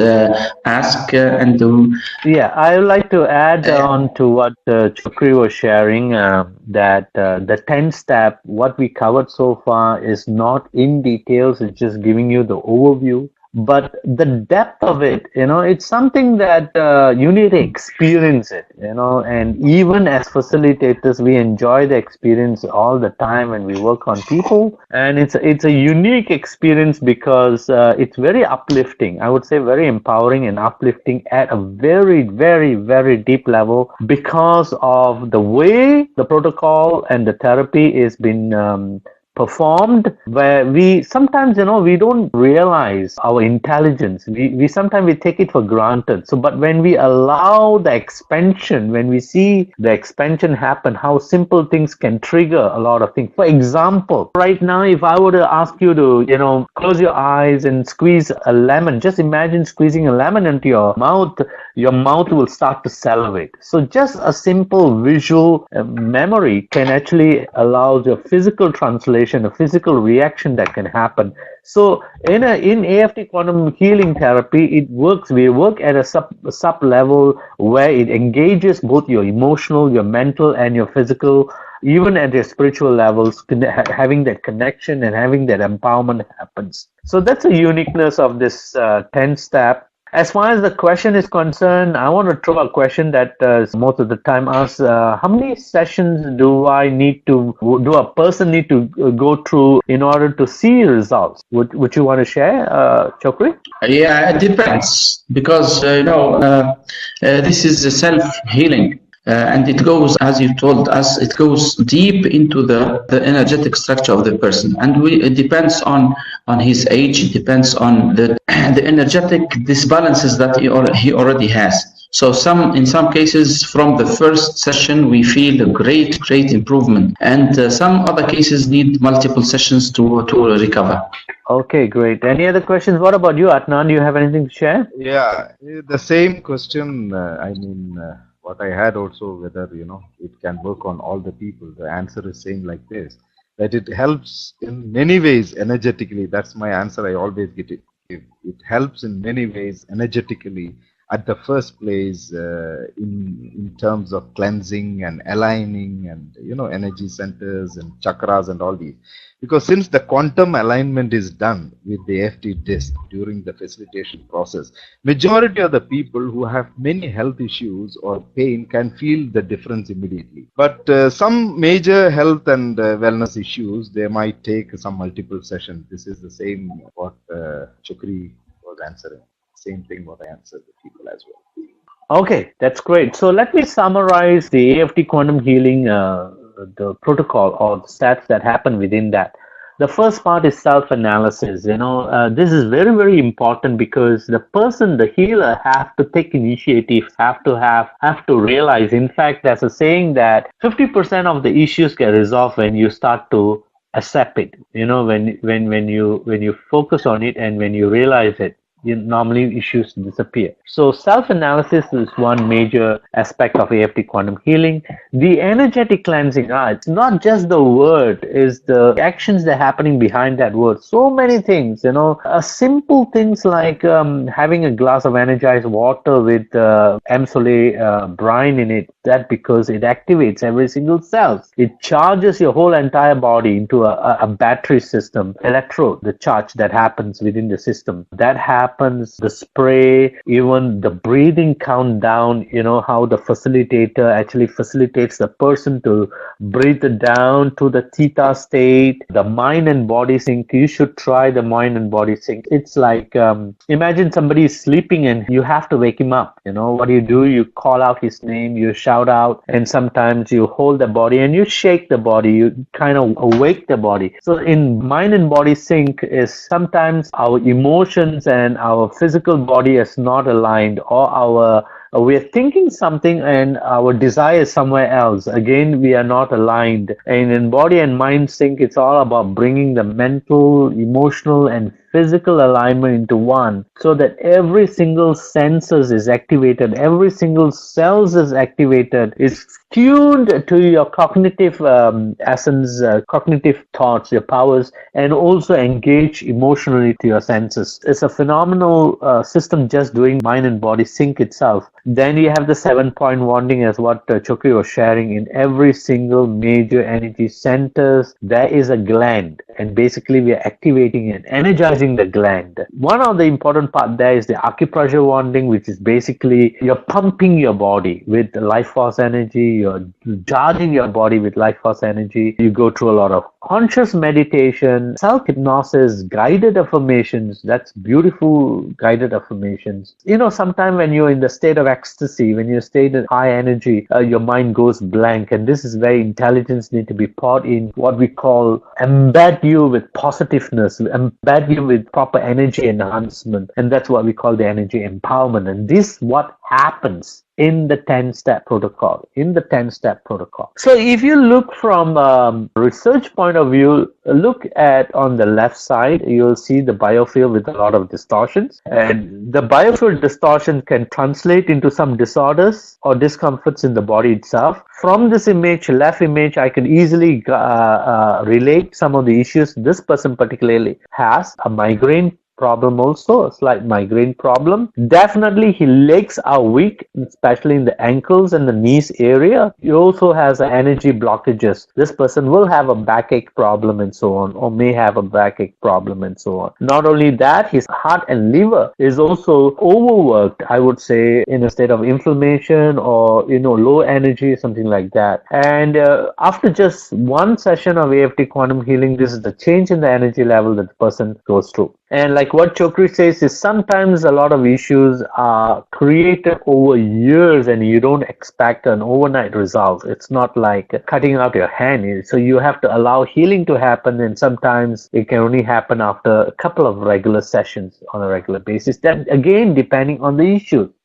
ask and do.
Yeah, I would like to add on to what Chukri was sharing, that the 10-step, what we covered so far is not in details, it's just giving you the overview. But the depth of it, it's something that you need to experience it, and even as facilitators, we enjoy the experience all the time when we work on people. And it's a unique experience because it's very uplifting. I would say very empowering and uplifting at a very, very, very deep level because of the way the protocol and the therapy is been performed, where we sometimes we don't realize our intelligence. We sometimes we take it for granted. So but when we allow the expansion, when we see the expansion happen, how simple things can trigger a lot of things. For example, right now, if I were to ask you to close your eyes and squeeze a lemon, just imagine squeezing a lemon into your mouth will start to salivate. So just a simple visual memory can actually allow your physical translation, a physical reaction that can happen. So in AFT quantum healing therapy, it works. We work at a sub level where it engages both your emotional, your mental, and your physical, even at your spiritual levels. Having that connection and having that empowerment happens. So that's the uniqueness of this 10-step. As far as the question is concerned, I want to throw a question that most of the time asks, how many sessions do a person need to go through in order to see results? Would you want to share, Chokri?
Yeah, it depends, because this is a self-healing. And it goes, as you told us, it goes deep into the energetic structure of the person, and it depends on his age. It depends on the energetic disbalances that he already has. So in some cases, from the first session, we feel a great improvement, and some other cases need multiple sessions to recover.
Okay, great. Any other questions? What about you, Adnan? Do you have anything to share?
Yeah, the same question. What I had also, whether it can work on all the people. The answer is saying like this, that it helps in many ways energetically. That's my answer. I always get it. It helps in many ways energetically. At the first place, in terms of cleansing and aligning and energy centers and chakras and all these. Because since the quantum alignment is done with the AFT disc during the facilitation process, majority of the people who have many health issues or pain can feel the difference immediately. But some major health and wellness issues, they might take some multiple sessions. This is the same what Chukri was answering. Same thing what I answered the people as well.
Okay, that's great. So let me summarize the AFT quantum healing, the protocol or the steps that happen within that. The first part is self-analysis. This is very, very important because the person, the healer, have to take initiative, have to realize. In fact, there's a saying that 50% of the issues get resolved when you start to accept it. When you focus on it and when you realize it. normally issues disappear. So self-analysis is one major aspect of AFT quantum healing. The energetic cleansing, it's not just the word, is the actions that are happening behind that word. So many things, simple things like having a glass of energized water with Emsole brine in it. That because it activates every single cell. It charges your whole entire body into a battery system, electrode, the charge that happens within the system. That happens, the spray, even the breathing countdown, how the facilitator actually facilitates the person to breathe down to the theta state, the mind and body sync. You should try the mind and body sync. It's like, imagine somebody is sleeping and you have to wake him up. What do? You call out his name, you shout out, and sometimes you hold the body and you shake the body, you kind of awake the body. So in mind and body sync is sometimes our emotions and our physical body is not aligned, or we're thinking something and our desire is somewhere else. Again, we are not aligned. And in body and mind sync, it's all about bringing the mental, emotional, and physical alignment into one, so that every single senses is activated, every single cells is activated, is tuned to your cognitive essence, cognitive thoughts, your powers, and also engage emotionally to your senses. It's a phenomenal system just doing mind and body sync itself. Then you have the 7-point bonding, as what Chokri was sharing. In every single major energy centers, there is a gland, and basically we are activating and energizing the gland. One of the important part there is the acupressure bonding, which is basically you're pumping your body with life force energy, you're charging your body with life force energy. You go through a lot of conscious meditation, self-hypnosis, guided affirmations. That's beautiful guided affirmations. Sometimes when you're in the state of ecstasy, when you're state in high energy, your mind goes blank, and this is where intelligence need to be poured in, what we call embed you with positiveness, embed you with proper energy enhancement, and that's what we call the energy empowerment. And this what happens in the 10-step protocol, So if you look from research point of view, look at on the left side, you'll see the biofield with a lot of distortions. And the biofield distortion can translate into some disorders or discomforts in the body itself. From this image, left image, I can easily relate some of the issues this person particularly has. A migraine problem, also a slight migraine problem. Definitely his legs are weak, especially in the ankles and the knees area. He also has energy blockages. This person will have a backache problem and so on, or may have a backache problem and so on. Not only that, his heart and liver is also overworked, I would say, in a state of inflammation or low energy, something like that. And after just one session of AFT quantum healing, this is the change in the energy level that the person goes through. And like what Chokri says is sometimes a lot of issues are created over years and you don't expect an overnight result. It's not like cutting out your hand. So you have to allow healing to happen, and sometimes it can only happen after a couple of regular sessions on a regular basis. Then again, depending on the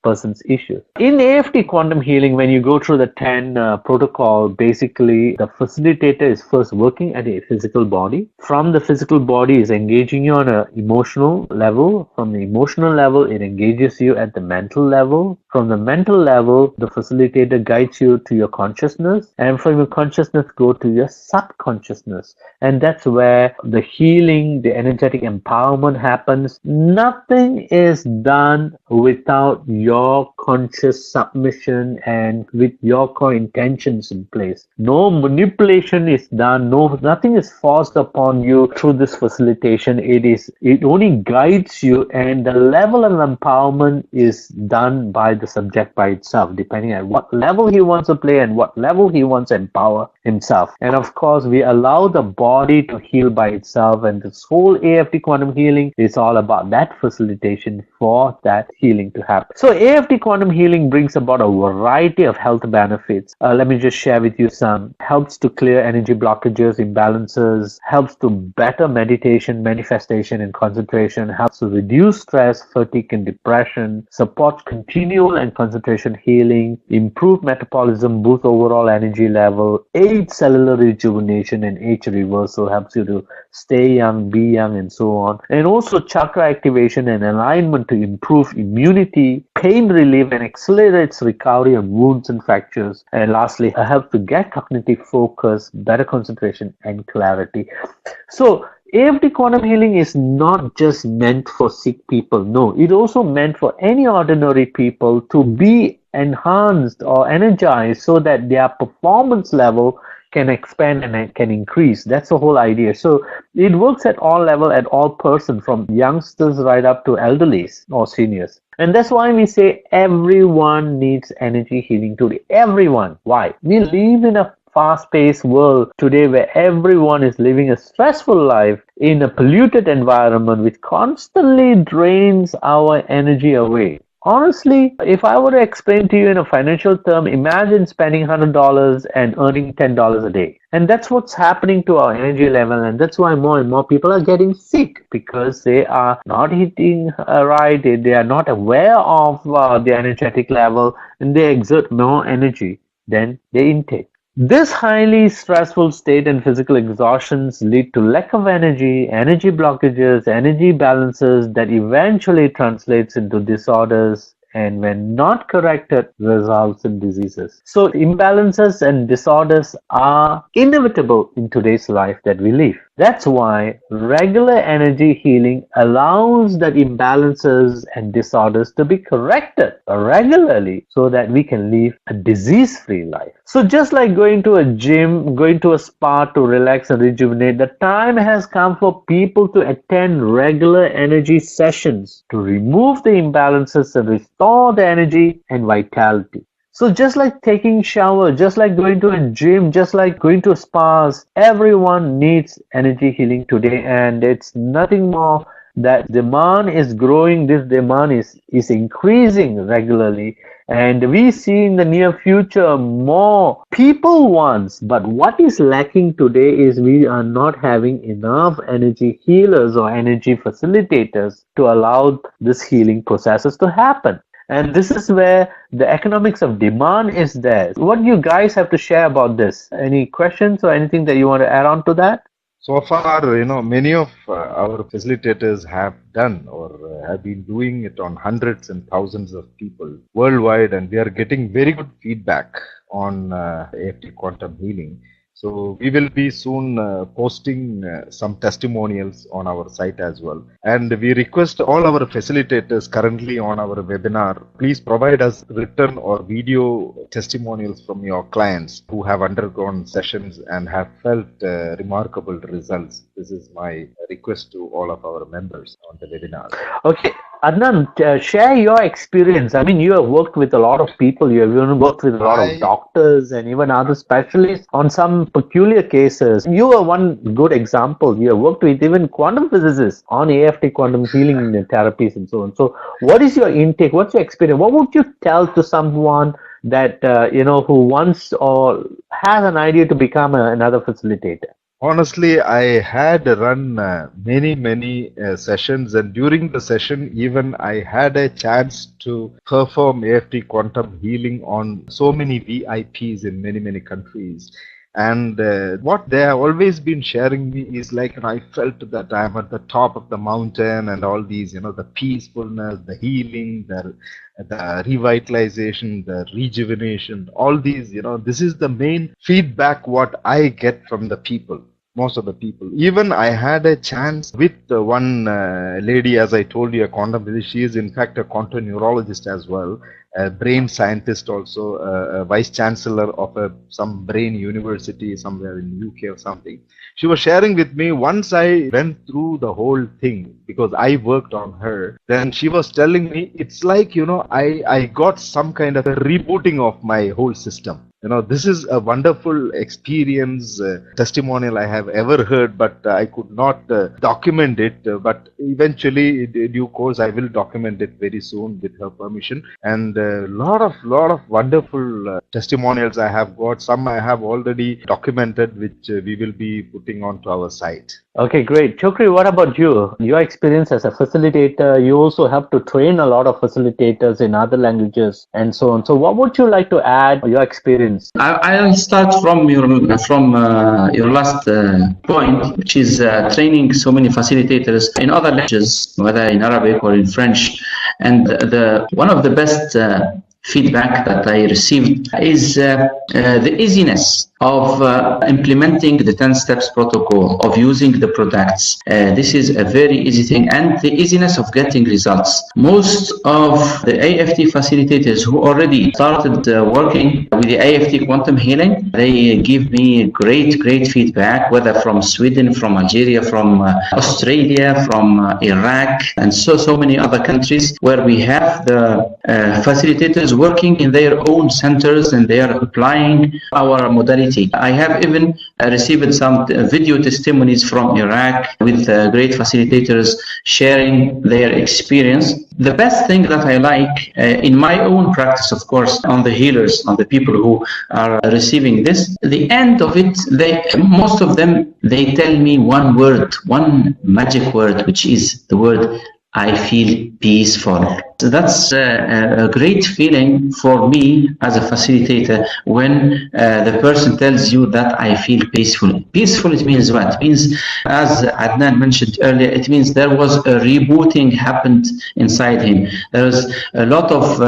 person's issue. In AFT quantum healing, when you go through the 10 protocol, basically the facilitator is first working at a physical body. From the physical body is engaging you on an emotional level. From the emotional level, it engages you at the mental level. From the mental level, the facilitator guides you to your consciousness, and from your consciousness go to your subconsciousness. And that's where the healing, the energetic empowerment happens. Nothing is done without your conscious submission and with your core intentions in place. No manipulation is done. Nothing is forced upon you through this facilitation. It only guides you, and the level of empowerment is done by the subject by itself, depending on what level he wants to play and what level he wants to empower himself. And of course, we allow the body to heal by itself, and this whole AFT quantum healing is all about that facilitation for that healing to happen. So AFT quantum healing brings about a variety of health benefits. Let me just share with you some. Helps to clear energy blockages, imbalances, helps to better meditation, manifestation, and concentration, helps to reduce stress, fatigue, and depression, supports continual and concentration healing, improve metabolism, boost overall energy level, aids cellular rejuvenation and age reversal, helps you to stay young, be young, and so on. And also chakra activation and alignment to improve immunity, pain relief, and accelerates recovery of wounds and fractures. And lastly, helps to get cognitive focus, better concentration, and clarity. So AFT quantum healing is not just meant for sick people. No, it also meant for any ordinary people to be enhanced or energized so that their performance level can expand and can increase. That's the whole idea. So it works at all level, at all person, from youngsters right up to elderlies or seniors. And that's why we say everyone needs energy healing today. Everyone. Why? We live in a fast-paced world today where everyone is living a stressful life in a polluted environment which constantly drains our energy away. Honestly, if I were to explain to you in a financial term, imagine spending $100 and earning $10 a day. And that's what's happening to our energy level, and that's why more and more people are getting sick, because they are not eating right, they are not aware of their energetic level, and they exert more energy than they intake. This highly stressful state and physical exhaustions lead to lack of energy, energy blockages, energy balances that eventually translates into disorders, and when not corrected, results in diseases. So imbalances and disorders are inevitable in today's life that we live. That's why regular energy healing allows that imbalances and disorders to be corrected regularly so that we can live a disease-free life. So just like going to a gym, going to a spa to relax and rejuvenate, the time has come for people to attend regular energy sessions to remove the imbalances and restore the energy and vitality. So just like taking shower, just like going to a gym, just like going to spas, everyone needs energy healing today, and it's nothing more that demand is growing. This demand is increasing regularly, and we see in the near future more people wants, but what is lacking today is we are not having enough energy healers or energy facilitators to allow this healing processes to happen. And this is where the economics of demand is there. What do you guys have to share about this? Any questions or anything that you want to add on to that?
So far, many of our facilitators have done or have been doing it on hundreds and thousands of people worldwide, and we are getting very good feedback on AFT Quantum Healing. So we will be soon posting some testimonials on our site as well. And we request all our facilitators currently on our webinar, please provide us written or video testimonials from your clients who have undergone sessions and have felt remarkable results. This is my request to all of our members on the webinar.
Okay. Adnan, share your experience. I mean, you have worked with a lot of people. You have even worked with a lot of doctors and even other specialists on some peculiar cases. You are one good example. You have worked with even quantum physicists on AFT quantum healing therapies and so on. So what is your intake? What's your experience? What would you tell to someone that, who wants or has an idea to become another facilitator?
Honestly, I had run many sessions, and during the session even I had a chance to perform AFT quantum healing on so many VIPs in many countries. And what they have always been sharing me is like, I felt that I'm at the top of the mountain, and all these, the peacefulness, the healing, the revitalization, the rejuvenation, all these, this is the main feedback what I get from the people. Most of the people. Even I had a chance with one lady, as I told you, a quantum physicist. She is in fact a quantum neurologist as well, a brain scientist also, a vice chancellor of some brain university somewhere in UK or something. She was sharing with me, once I went through the whole thing, because I worked on her, then she was telling me, it's like, I got some kind of a rebooting of my whole system. This is a wonderful experience, testimonial I have ever heard, but I could not document it. But eventually, in due course, I will document it very soon with her permission. And lot of wonderful testimonials I have got. Some I have already documented, which we will be putting onto our site.
Okay, great. Chokri, what about you? Your experience as a facilitator, you also have to train a lot of facilitators in other languages and so on. So what would you like to add your experience?
I'll start from your last point, which is training so many facilitators in other languages, whether in Arabic or in French. And one of the best feedback that I received is the easiness of implementing the 10 steps protocol, of using the products. This is a very easy thing, and the easiness of getting results. Most of the AFT facilitators who already started working with the AFT Quantum Healing, they give me great feedback, whether from Sweden, from Algeria, from Australia, from Iraq, and so many other countries where we have the facilitators working in their own centers and they are applying our modality. I have even received some video testimonies from Iraq with great facilitators sharing their experience. The best thing that I like in my own practice, of course, on the healers, on the people who are receiving this, the end of it, most of them, they tell me one word, one magic word, which is the word, I feel peaceful. So that's a great feeling for me as a facilitator when the person tells you that I feel peaceful. Peaceful, it means what? It means, as Adnan mentioned earlier, it means there was a rebooting happened inside him. There was a lot of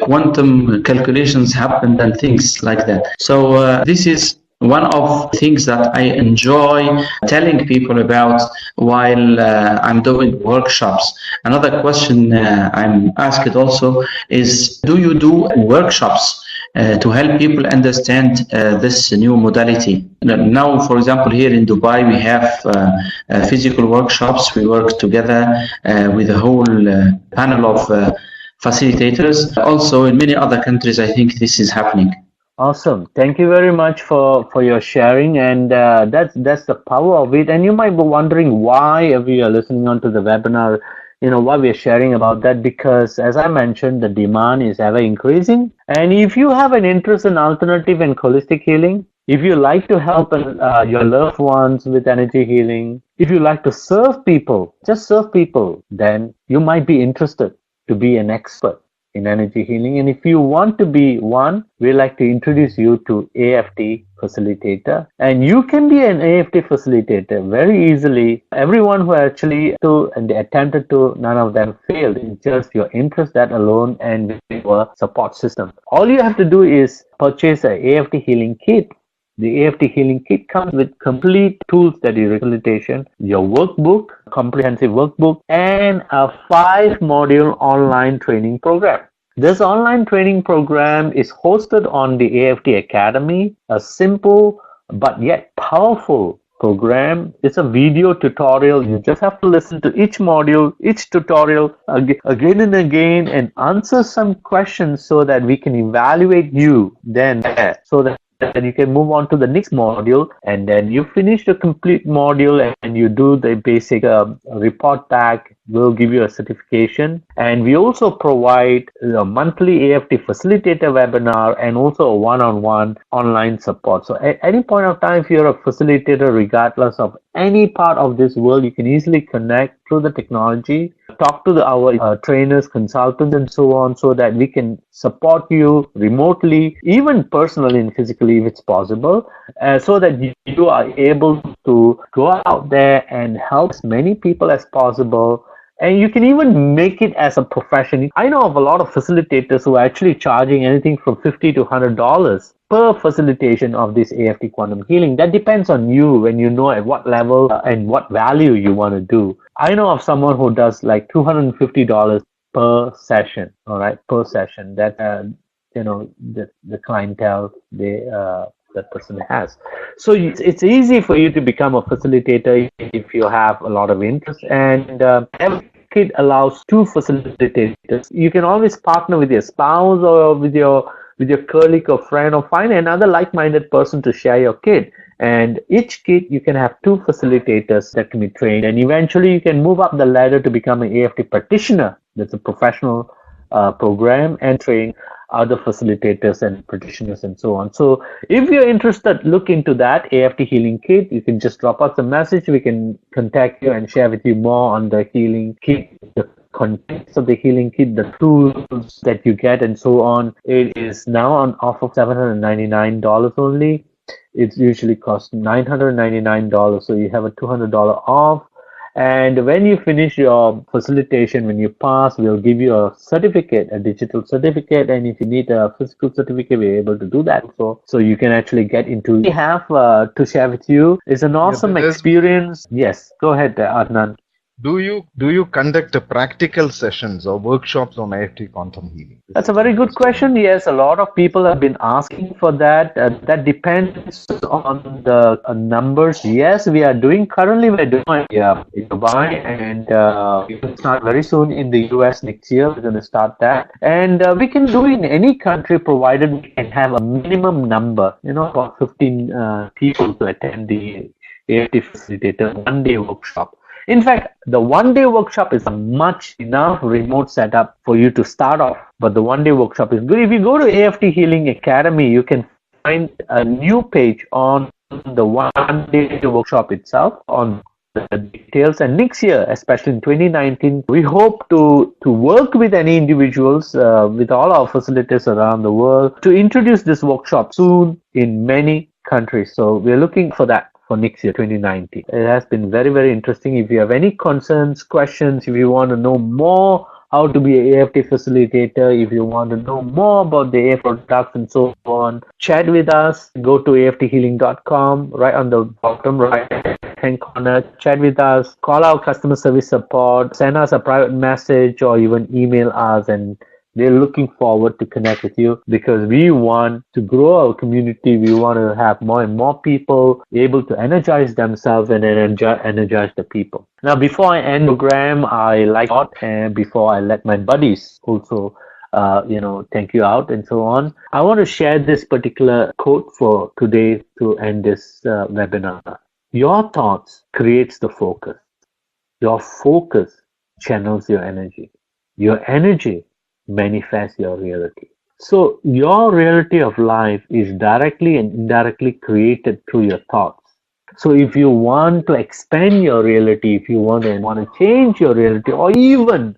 quantum calculations happened and things like that. So this is one of the things that I enjoy telling people about while I'm doing workshops. Another question I'm asked also is, do you do workshops to help people understand this new modality? Now, for example, here in Dubai, we have physical workshops. We work together with a whole panel of facilitators. Also, in many other countries, I think this is happening.
Awesome. Thank you very much for your sharing, and that's the power of it. And you might be wondering why, if you are listening on to the webinar, why we are sharing about that, because as I mentioned, the demand is ever increasing. And if you have an interest in alternative and holistic healing, if you like to help your loved ones with energy healing, if you like to serve people, just serve people, then you might be interested to be an expert in energy healing. And if you want to be one, we'd like to introduce you to AFT Facilitator. And you can be an AFT Facilitator very easily. Everyone who actually and they attempted to, none of them failed. It's just your interest, that alone, and your support system. All you have to do is purchase an AFT Healing Kit. The AFT Healing Kit comes with complete tools, that is facilitation, your workbook, comprehensive workbook, and a 5-module online training program. This online training program is hosted on the AFT Academy, a simple but yet powerful program. It's a video tutorial. You just have to listen to each module, each tutorial again and again, and answer some questions so that we can evaluate you then, so that you can move on to the next module, and then you finish the complete module and you do the basic report back. We'll give you a certification, and we also provide a monthly AFT Facilitator webinar and also a one-on-one online support. So at any point of time, if you're a facilitator, regardless of any part of this world, you can easily connect through the technology, talk to our trainers, consultants, and so on, so that we can support you remotely, even personally and physically if it's possible, so that you are able to go out there and help as many people as possible. And you can even make it as a profession. I know of a lot of facilitators who are actually charging anything from $50 to $100 per facilitation of this AFT Quantum Healing. That depends on you, when you know at what level and what value you want to do. I know of someone who does like $250 per session, all right, per session. That, the clientele, that person has. So it's easy for you to become a facilitator if you have a lot of interest. And every kit allows 2 facilitators. You can always partner with your spouse or with your with your colleague or friend, or find another like-minded person to share your kit. And each kit, you can have 2 facilitators that can be trained, and eventually you can move up the ladder to become an AFT practitioner. That's a professional program, and train other facilitators and practitioners and so on. So if you're interested, look into that AFT Healing Kit. You can just drop us a message. We can contact you and share with you more on the healing kit, the contents of the healing kit, the tools that you get, and so on. It is now on offer of $799 only. It usually costs $999, so you have a $200 off. And when you finish your facilitation, when you pass, we'll give you a certificate, a digital certificate. And if you need a physical certificate, we're able to do that. So you can actually get into. We have to share with you. It's an awesome experience. Yes, go ahead, Adnan.
Do you conduct practical sessions or workshops on AFT quantum healing?
That's a very good question. Yes, a lot of people have been asking for that. That depends on the numbers. Yes, we are doing. Currently, we're doing in Dubai, and we will start very soon in the US next year. We're going to start that, and we can do in any country provided we can have a minimum number. About 15 people to attend the AFT Facilitator one-day workshop. In fact, the one-day workshop is a much enough remote setup for you to start off, but the one-day workshop is good. If you go to AFT Healing Academy, you can find a new page on the one-day workshop itself, on the details. And next year, especially in 2019, we hope to work with any individuals, with all our facilitators around the world, to introduce this workshop soon in many countries. So we're looking for that for next year, 2019. It has been very, very interesting. If you have any concerns, questions, if you want to know more how to be an AFT facilitator, if you want to know more about the AFT products and so on, chat with us. Go to afthealing.com, right on the bottom right-hand corner. Chat with us. Call our customer service support. Send us a private message or even email us, and we're looking forward to connect with you, because we want to grow our community. We want to have more and more people able to energize themselves and energize the people. Now, before I end the program, I like and before I let my buddies also, thank you out and so on, I want to share this particular quote for today to end this webinar. Your thoughts creates the focus. Your focus channels your energy. Your energy manifest your reality. So your reality of life is directly and indirectly created through your thoughts. So if you want to expand your reality, if you want to change your reality, or even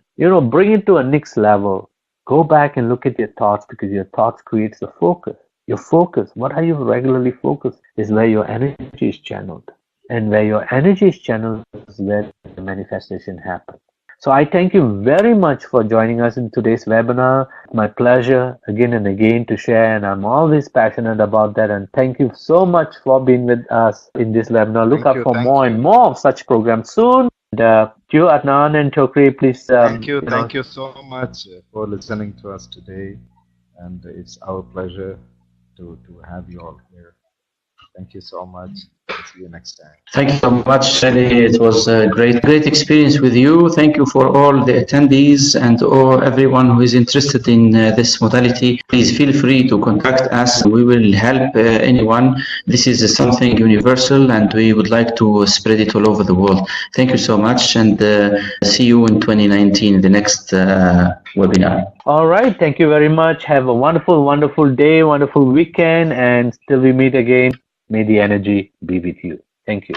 bring it to a next level, go back and look at your thoughts, because your thoughts creates the focus. Your focus, what are you regularly focused, is where your energy is channeled. And where your energy is channeled is where the manifestation happens. So I thank you very much for joining us in today's webinar. My pleasure again and again to share, and I'm always passionate about that. And thank you so much for being with us in this webinar. Look out for more and more of such programs soon. And you, Adnan and Chokri, please.
Thank you so much for listening to us today. And it's our pleasure to have you all here. Thank you so much. See you next time.
Thank you so much, Really. It was a great experience with you. Thank you for all the attendees and everyone who is interested in this modality. Please feel free to contact us. We will help anyone. This is something universal, and we would like to spread it all over the world. Thank you so much, and see you in 2019, the next webinar.
All right. Thank you very much. Have a wonderful, wonderful day, wonderful weekend, and till we meet again, may the energy be with you. Thank you.